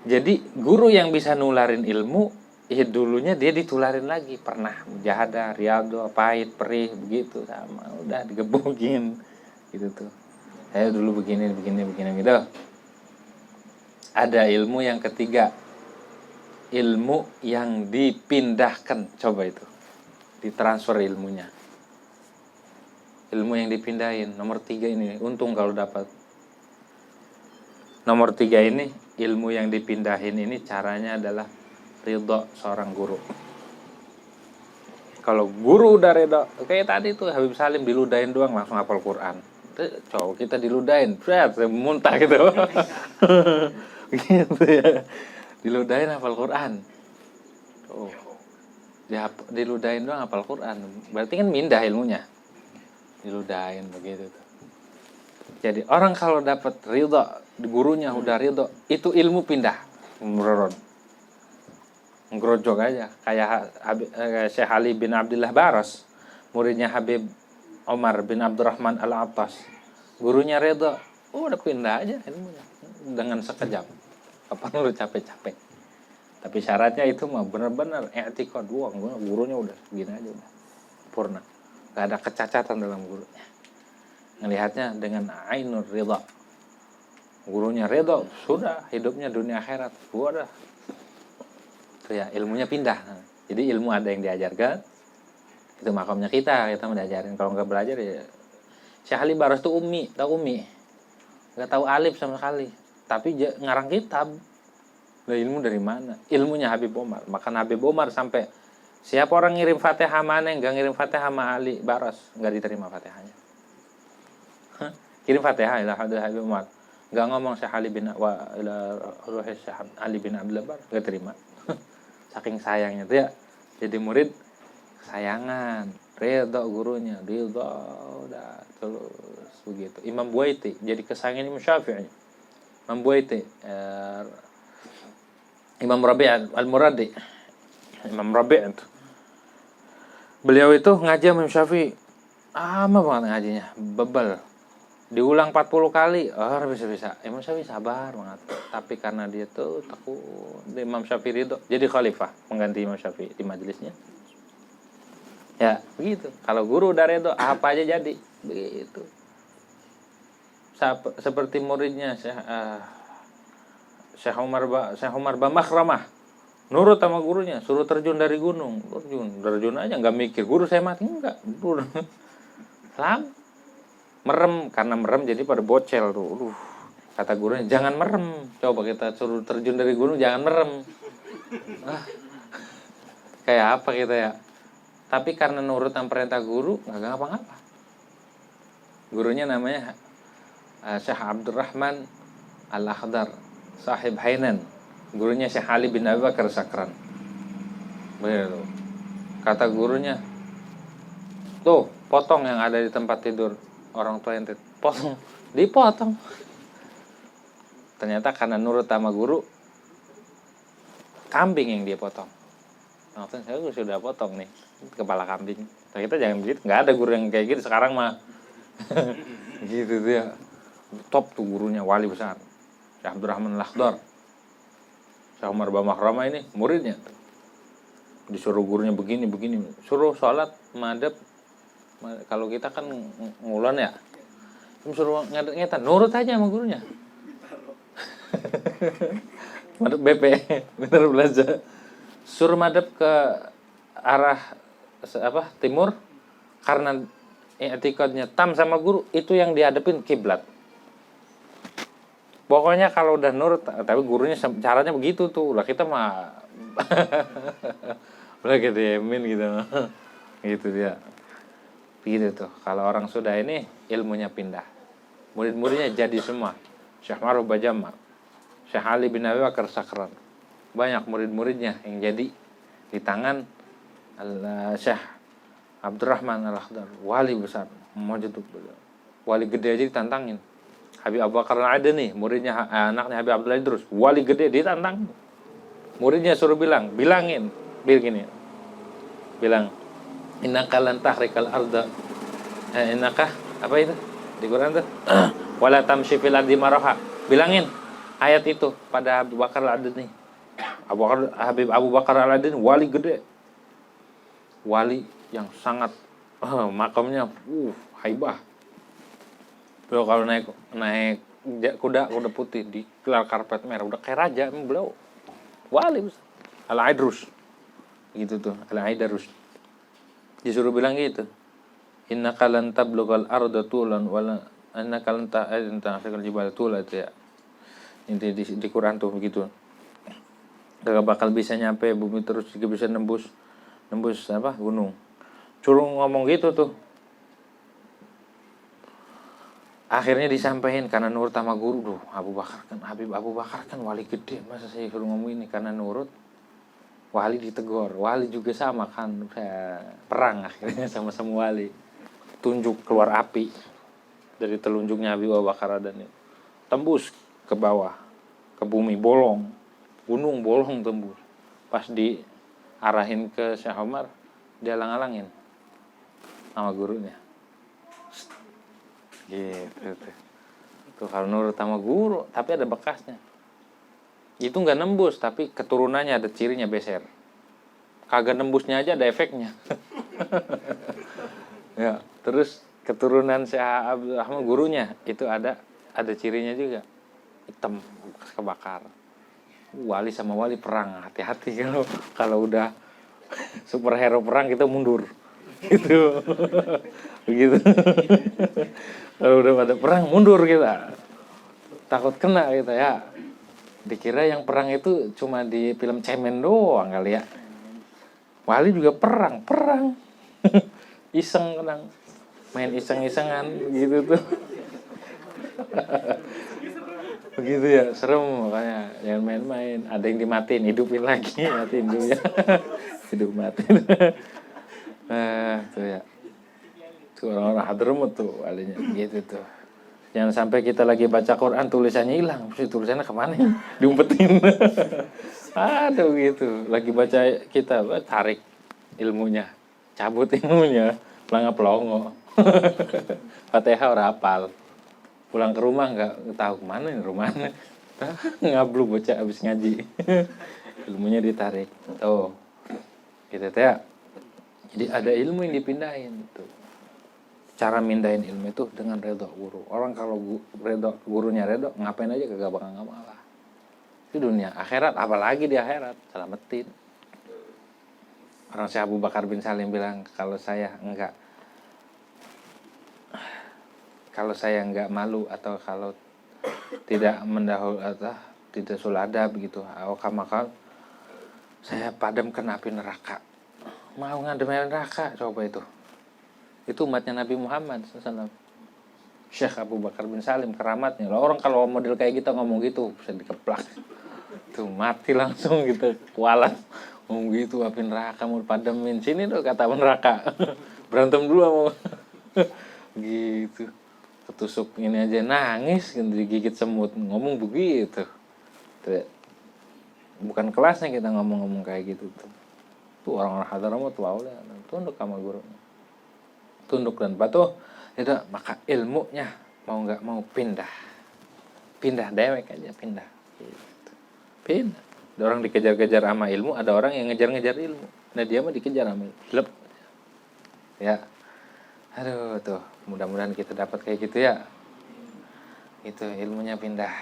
Jadi guru yang bisa nularin ilmu, ya dulunya dia ditularin lagi. Pernah mujahadah, riyadhah, pahit, perih, begitu sama. Udah digebukin gitu tuh. Saya dulu begini gitu. Ada ilmu yang ketiga. Ilmu yang dipindahkan. Coba itu. Ditransfer ilmunya. Ilmu yang dipindahin. Nomor 3 ini. Untung kalau dapat. Nomor 3 ini. Ilmu yang dipindahin ini caranya adalah ridho seorang guru. Kalau guru udah ridho. Kayak tadi tuh Habib Salim diludahin doang langsung hafal Quran. Coba kita diludahin. Muntah gitu. Gitu ya. Diludahin hafal Quran. Oh. Diludahin doang hafal Quran. Berarti kan mindah ilmunya. Diludahin begitu tuh. Jadi orang kalau dapat ridho, gurunya udah ridho, itu ilmu pindah. Ngerojok aja. Kayak Syekh Ali bin Abdullah Baras, muridnya Habib Omar bin Abdurrahman Al-Attas. Gurunya ridho, udah pindah aja ilmunya dengan sekejap. Apa perlu capek-capek. Tapi syaratnya itu mah benar-benar i'tiqad doang. Gurunya udah begini aja udah. Purna. Gak ada kecacatan dalam gurunya. Ngelihatnya dengan ainur ridha. Gurunya ridha, sudah hidupnya dunia akhirat. Udah. Itu ya, ilmunya pindah. Jadi ilmu ada yang diajarkan. Itu makamnya kita mengajarin. Kalau nggak belajar ya Syekh Ali Baras tuh ummi, tahu ummi. Nggak tahu alif sama sekali. Tapi ngarang kitab. Nah, ilmu dari mana? Ilmunya Habib Omar. Maka Habib Omar sampai siapa orang ngirim Fatihah mana yang nggak ngirim Fatihah sama Ali Baras, nggak diterima Fatihahnya. Kirim Fatihah ila Habib Omar. Nggak ngomong Syekh Ali bin Ali bin Abdullah Baras, nggak terima. Saking sayangnya tuh ya. Jadi murid sayangan, ridho gurunya, ridho udah terus begitu. Imam Buaiti jadi kesayangan Imam Syafi'i. Imam Buaiti, Imam Rabi' Al-Muradi, Imam Rabi' itu. Beliau itu ngaji Imam Syafi'i. Lama banget ngajinya, bebal. Diulang 40 kali, bisa-bisa. Imam Syafi'i sabar banget. Tapi karena dia tuh takut Imam Syafi'i ridho, jadi khalifah mengganti Imam Syafi'i di majelisnya. Ya, begitu. Kalau guru udah ridho, apa aja jadi. Begitu. Seperti muridnya Syekh Umar Bamakhramah. Nurut sama gurunya, suruh terjun dari gunung. Terjun aja, nggak mikir. Guru saya mati, enggak. Merem, karena merem jadi pada bocel tuh. Kata gurunya, jangan merem. Coba kita suruh terjun dari gunung, jangan merem. Kayak apa kita ya? Tapi karena nurut sama perintah guru, nggak ngapa-ngapa. Gurunya namanya Syekh Abdurrahman Al-Akhdar, sahib Hainan. Gurunya Syekh Ali bin Abi Bakar Sakran. Begitu. Kata gurunya, tuh potong yang ada di tempat tidur orang tua ente, potong, dipotong. Ternyata karena nurut sama guru, kambing yang dia potong. Maksudnya saya sudah potong nih kepala kambing. Nah, kita jangan begitu, nggak ada guru yang kayak gitu sekarang mah. Gitu dia. Top tuh gurunya, wali besar. Syekh Abdurrahman Al-Akhdar. Syekh Umar Bamakhramah ini muridnya. Disuruh gurunya begini. Suruh sholat madhab. Kalau kita kan ngulon ya. Suruh ngetan, nurut aja sama gurunya. Madhab BP, bener belajar. Suruh madhab ke arah timur karena i'tiqadnya tam sama guru, itu yang dihadapin kiblat. Pokoknya kalau udah nurut, tapi gurunya caranya begitu tuh. Lah kita mah udah kedemin gitu. Gitu dia. Begitu tuh. Kalau orang sudah ini ilmunya pindah. Murid-muridnya jadi semua. Syekh Maruf Bajama, Syekh Ali bin Abi Bakar Sakran. Banyak murid-muridnya yang jadi di tangan Syekh Abdurrahman Al-Akhdar, wali besar, wali gede aja ditantangin. Habib Abu Bakar Al-Adani, muridnya anaknya Habib Abdullah Idrus, wali gede ditantang. Muridnya suruh bilangin, gini. Bilang, innaka lan tahrikal arda. Innaka apa itu? Di Quran tuh. Wala tamshi fil ardi maraha. Bilangin ayat itu pada Abu Bakar Al-Adani. Habib Abu Bakar Al-Adani wali gede. Wali yang sangat makamnya haibah. Beliau kalau naik kuda putih di gelar karpet merah udah kayak raja. Beliau wali Al-Idrus gitu tuh, Al-Idrus disuruh bilang gitu, innaka lan tablughal arda tulan wala annaka lan ta'fikal jibal tula itu ya. Inti di Quran tuh begitu. Gak bakal bisa nyampe bumi terus juga bisa nembus apa gunung. Suruh ngomong gitu tuh. Akhirnya disampaikan karena nurut sama guru. Duh, Habib Abu Bakar kan wali gede, masa saya suruh ngomong ini karena nurut. Wali ditegur, wali juga sama kan, perang akhirnya sama-sama wali. Tunjuk keluar api dari telunjuknya Habib Abu Bakar dan tembus ke bawah, ke bumi bolong, gunung bolong tembus. Pas diarahin ke Syekh Omar, dia alang-alangin sama gurunya. Gitu. Tuh kalau nurut sama guru, tapi ada bekasnya. Itu nggak nembus, tapi keturunannya ada cirinya beser. Kagak nembusnya aja ada efeknya. Ya, terus keturunan Syekh Abdul Rahman gurunya itu ada cirinya juga. Hitam, kebakar. Wali sama wali perang, hati-hati kalau udah superhero perang kita mundur. Gitu. Begitu. Kalau udah pada perang mundur kita. Takut kena kita ya. Dikira yang perang itu cuma di film cemen doang kali ya. Wali juga perang. Iseng kadang. Main iseng-isengan gitu tuh. Begitu ya, serem makanya. Jangan main-main. Ada yang dimatiin, hidupin lagi. Matiin dulu ya. Hidup matiin. Tuh ya. Tuh orang-orang Hadramut tuh walinya. Gitu tuh. Jangan sampai kita lagi baca Quran tulisannya hilang, tulisannya kemana? Diumpetin. Aduh gitu. Lagi baca kita tarik ilmunya, cabut ilmunya, pelongo. Fatihah ora hafal. Pulang ke rumah nggak tahu kemana nih rumahnya. Ngablu baca habis ngaji. Ilmunya ditarik. Tuh. Gitu ya. Jadi ada ilmu yang dipindahin tuh. Cara mindahin ilmu itu dengan redha guru. Orang kalau gurunya redha, ngapain aja kagak bakal malah. Itu dunia. Akhirat, apalagi di akhirat, selamatin. Orang Syekh Abu Bakar bin Salim bilang, kalau saya enggak malu atau kalau tidak atau tidak suladab gitu, maka saya padamkan api neraka. Mau ngademin neraka, coba itu. Itu umatnya Nabi Muhammad SAW. Syekh Abu Bakar bin Salim keramatnya. Orang kalau model kayak kita ngomong gitu bisa dikeplak. Tuh mati langsung gitu, kualat. Ngomong gitu api neraka mau pademin. Sini tuh kata neraka. Berantem dulu mau. Gitu. Ketusuk ini aja nangis digigit semut ngomong begitu. Tuh. Bukan kelasnya kita ngomong-ngomong kayak gitu tuh. Tuh orang-orang Hadramut tuh udah tunduk sama gurunya. Tunduk dan patuh itu, maka ilmunya mau nggak mau pindah dewek aja pindah. Ada orang dikejar-kejar sama ilmu, ada orang yang ngejar-ngejar ilmu. Nah dia mah dikejar sama ilmu. Lep. Ya, aduh tuh mudah-mudahan kita dapat kayak gitu ya. Itu ilmunya pindah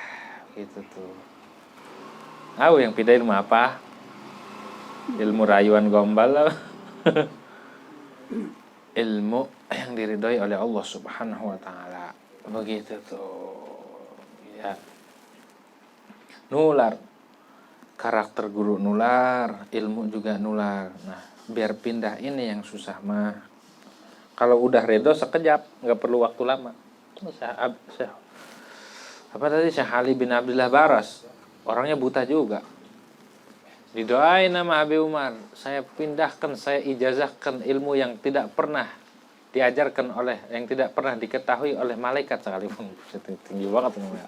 gitu tuh. Tahu yang pindah ilmu apa? Ilmu rayuan gombal lah. Ilmu yang diridhoi oleh Allah Subhanahu wa taala. Begitu tuh. Ya. nular. Karakter guru nular, ilmu juga nular. Nah, biar pindah ini yang susah mah. Kalau udah redo sekejap, nggak perlu waktu lama. Apa tadi, Syekh Ali bin Abdullah Baras, orangnya buta juga. Didoain nama Habib Umar, saya pindahkan, saya ijazahkan ilmu yang tidak pernah diajarkan oleh, yang tidak pernah diketahui oleh malaikat sekalipun. Tinggi banget namanya.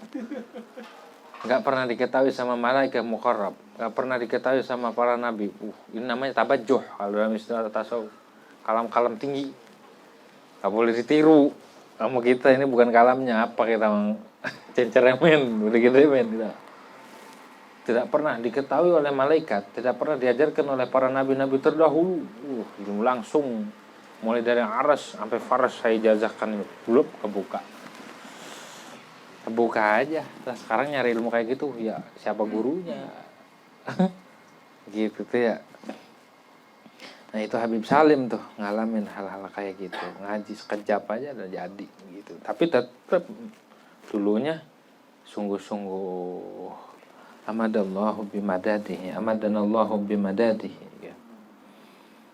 Nggak pernah diketahui sama malaikat muqarrab, nggak pernah diketahui sama para nabi. Ini namanya tabajuh kalau dalam istilah tasawuf. Kalam-kalam tinggi, nggak boleh ditiru. Kamu kita ini bukan kalamnya apa, kita cenceremen, udah gede men. Tidak pernah diketahui oleh malaikat, tidak pernah diajarkan oleh para nabi-nabi terdahulu. Langsung mulai dari aras sampai faras saya ijazahkan, belum kebuka aja. Nah, sekarang nyari ilmu kayak gitu ya siapa gurunya? Gitu tuh ya. Nah, itu Habib Salim tuh ngalamin hal-hal kayak gitu. Ngaji sekejap aja udah jadi gitu. Tapi tetap dulunya sungguh-sungguh amadallahu bimadadihi, amadanallahu bimadadihi.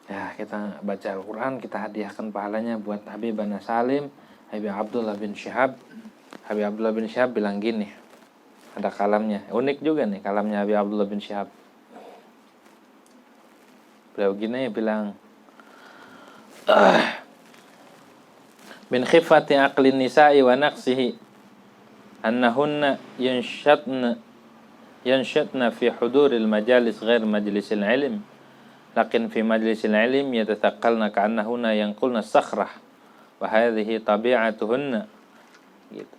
Ya, kita baca Al-Quran, kita hadiahkan pahalanya buat Habib Salim, Habib Abdullah bin Syihab. Habib Abdullah bin Syihab bilang gini, ada kalamnya, unik juga nih kalamnya Habib Abdullah bin Syihab. Beliau gini bilang, min khifati aqlin nisa'i wa naqsihi annahunna yanshadna fi huduril majalis ghair majlisil ilm, lakin fi majlisil ilm yatathaqalna ka'annahunna yanqulna sakhrah wa hadhihi tabi'atuhunna. Gitu.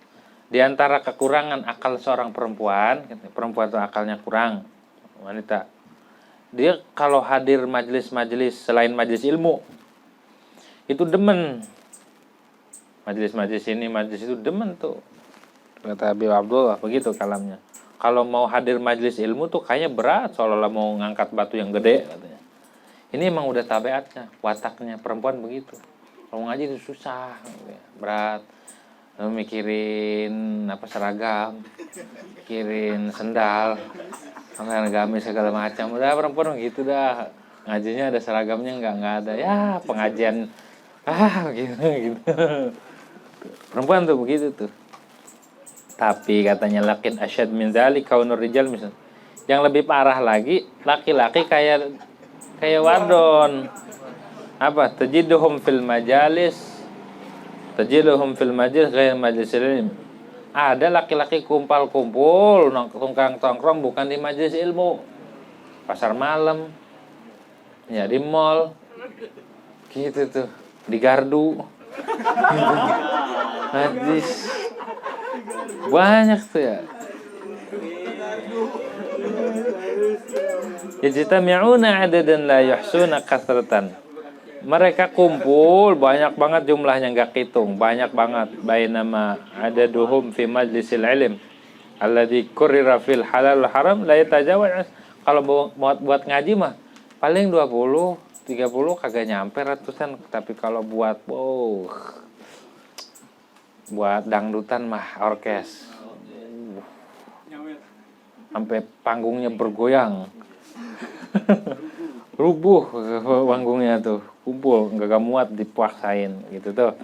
Di antara kekurangan akal seorang perempuan itu akalnya kurang, wanita. Dia kalau hadir majelis-majelis selain majelis ilmu, itu demen. Majelis-majelis ini, majelis itu demen tuh. Kata Habib Abdullah, begitu kalamnya. Kalau mau hadir majelis ilmu tuh kayaknya berat, seolah-olah mau ngangkat batu yang gede katanya. Ini emang udah tabiatnya, wataknya perempuan begitu. Kalau ngaji itu susah, berat. Mikirin seragam, mikirin sendal, sampai gamis segala macam. Udah perempuan gitu dah, ngajinya ada seragamnya nggak ada, ya pengajian gitu. Perempuan tuh begitu tuh. Tapi katanya lakin asyad min dzalik kaunur rijal, misalnya yang lebih parah lagi, laki-laki kayak wadon. Tajiduhum fil majlis ghair majlisil ilm. Ada laki-laki kumpul tongkrong bukan di majelis ilmu, pasar malam, ya di mall, gitu tuh, di gardu, hadis banyak tuh ya. Yajtami'una adadan la yuhsuna kasratan. Mereka kumpul banyak banget jumlahnya, nggak hitung, banyak banget. Bainama adaduhum fi majlisil ilm alladzi kurrira fil halal haram la yatajawaz. Kalau buat ngaji mah paling 20, 30 kagak nyampe ratusan. Tapi kalau buat dangdutan mah orkes, sampai panggungnya bergoyang. Rubuh panggungnya tuh, kumpul nggak muat dipaksain gitu tuh.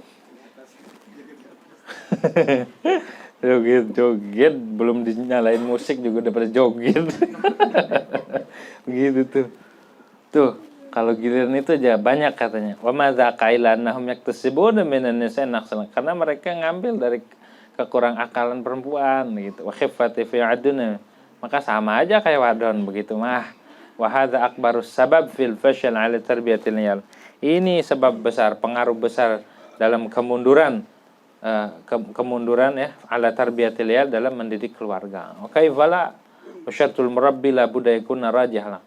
joget belum dinyalain musik juga udah pada joget. Begitu tuh kalau giliran itu aja banyak katanya. Wa madza qailannahum yaktasibuna minan nisa'i naqsan, karena mereka ngambil dari kekurang akalan perempuan gitu. Wa khiffati fi aduna, maka sama aja kayak wadon begitu mah. Wa hadza akbarus sabab fil fashal 'ala tarbiyatil iyal. Ini sebab besar, pengaruh besar dalam kemunduran ya, 'ala tarbiyatil iyal, dalam mendidik keluarga. Oke, fala usyatul murabbi la budaya kunna rajih.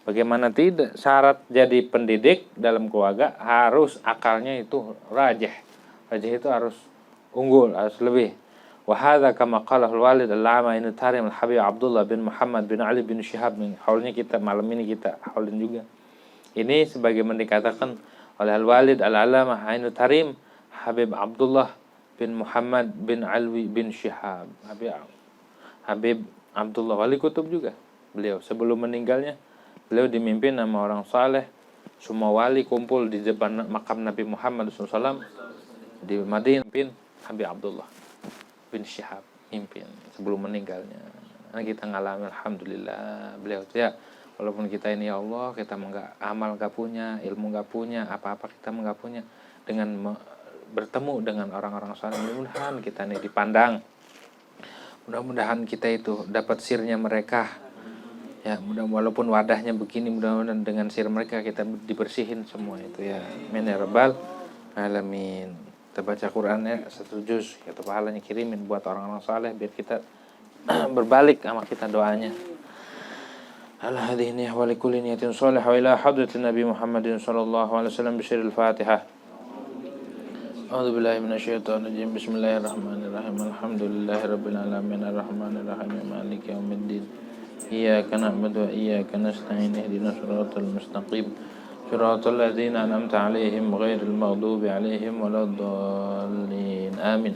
Bagaimana tidak, syarat jadi pendidik dalam keluarga harus akalnya itu rajih. Rajih itu harus unggul, harus lebih. Wa hadza kama qala al-walid al-'allama Ainut Tarim al-Habib Abdullah bin Muhammad bin Ali bin Syihab. Haulnya kita malam ini kita haulin juga. Ini sebagaimana dikatakan oleh al-walid al-'allama Ainut Tarim Habib Abdullah bin Muhammad bin Ali bin Syihab. Habib Abdullah Wali Kutub juga. Beliau sebelum meninggalnya, beliau dimimpin sama orang saleh. Semua wali kumpul di depan makam Nabi Muhammad SAW di Madinah. Pimpin Habib Abdullah bin Syihab, mimpin sebelum meninggalnya. Nah, kita ngalami alhamdulillah beliau ya, walaupun kita ini ya Allah, kita enggak amal enggak punya, ilmu enggak punya, apa-apa kita enggak punya, dengan bertemu dengan orang-orang saleh mudah-mudahan kita ini dipandang. Mudah-mudahan kita itu dapat sirnya mereka. Ya, walaupun wadahnya begini, mudah-mudahan dengan sir mereka kita dibersihin semua itu ya. Amin ya rabbal alamin. Kita baca Qur'annya 1 juz, itu pahalanya kirimin buat orang-orang saleh biar kita berbalik sama kita doanya. Ala hadhihi niyyah wa likulli niyyatin shalihah wa ila hadratin Nabi Muhammadin sallallahu alaihi wasallam bi sirril Fatihah. A'udzu billahi minasyaitonir rajim. Bismillahirrahmanirrahim. Alhamdulillahirabbil alamin arrahmanir rahim maliki yaumiddin. Iyyaka na'budu wa iyyaka nasta'in ihdinas siratal mustaqim. Siratal ladzina an'amta 'alaihim ghairil maghdubi 'alaihim waladdallin. Amin.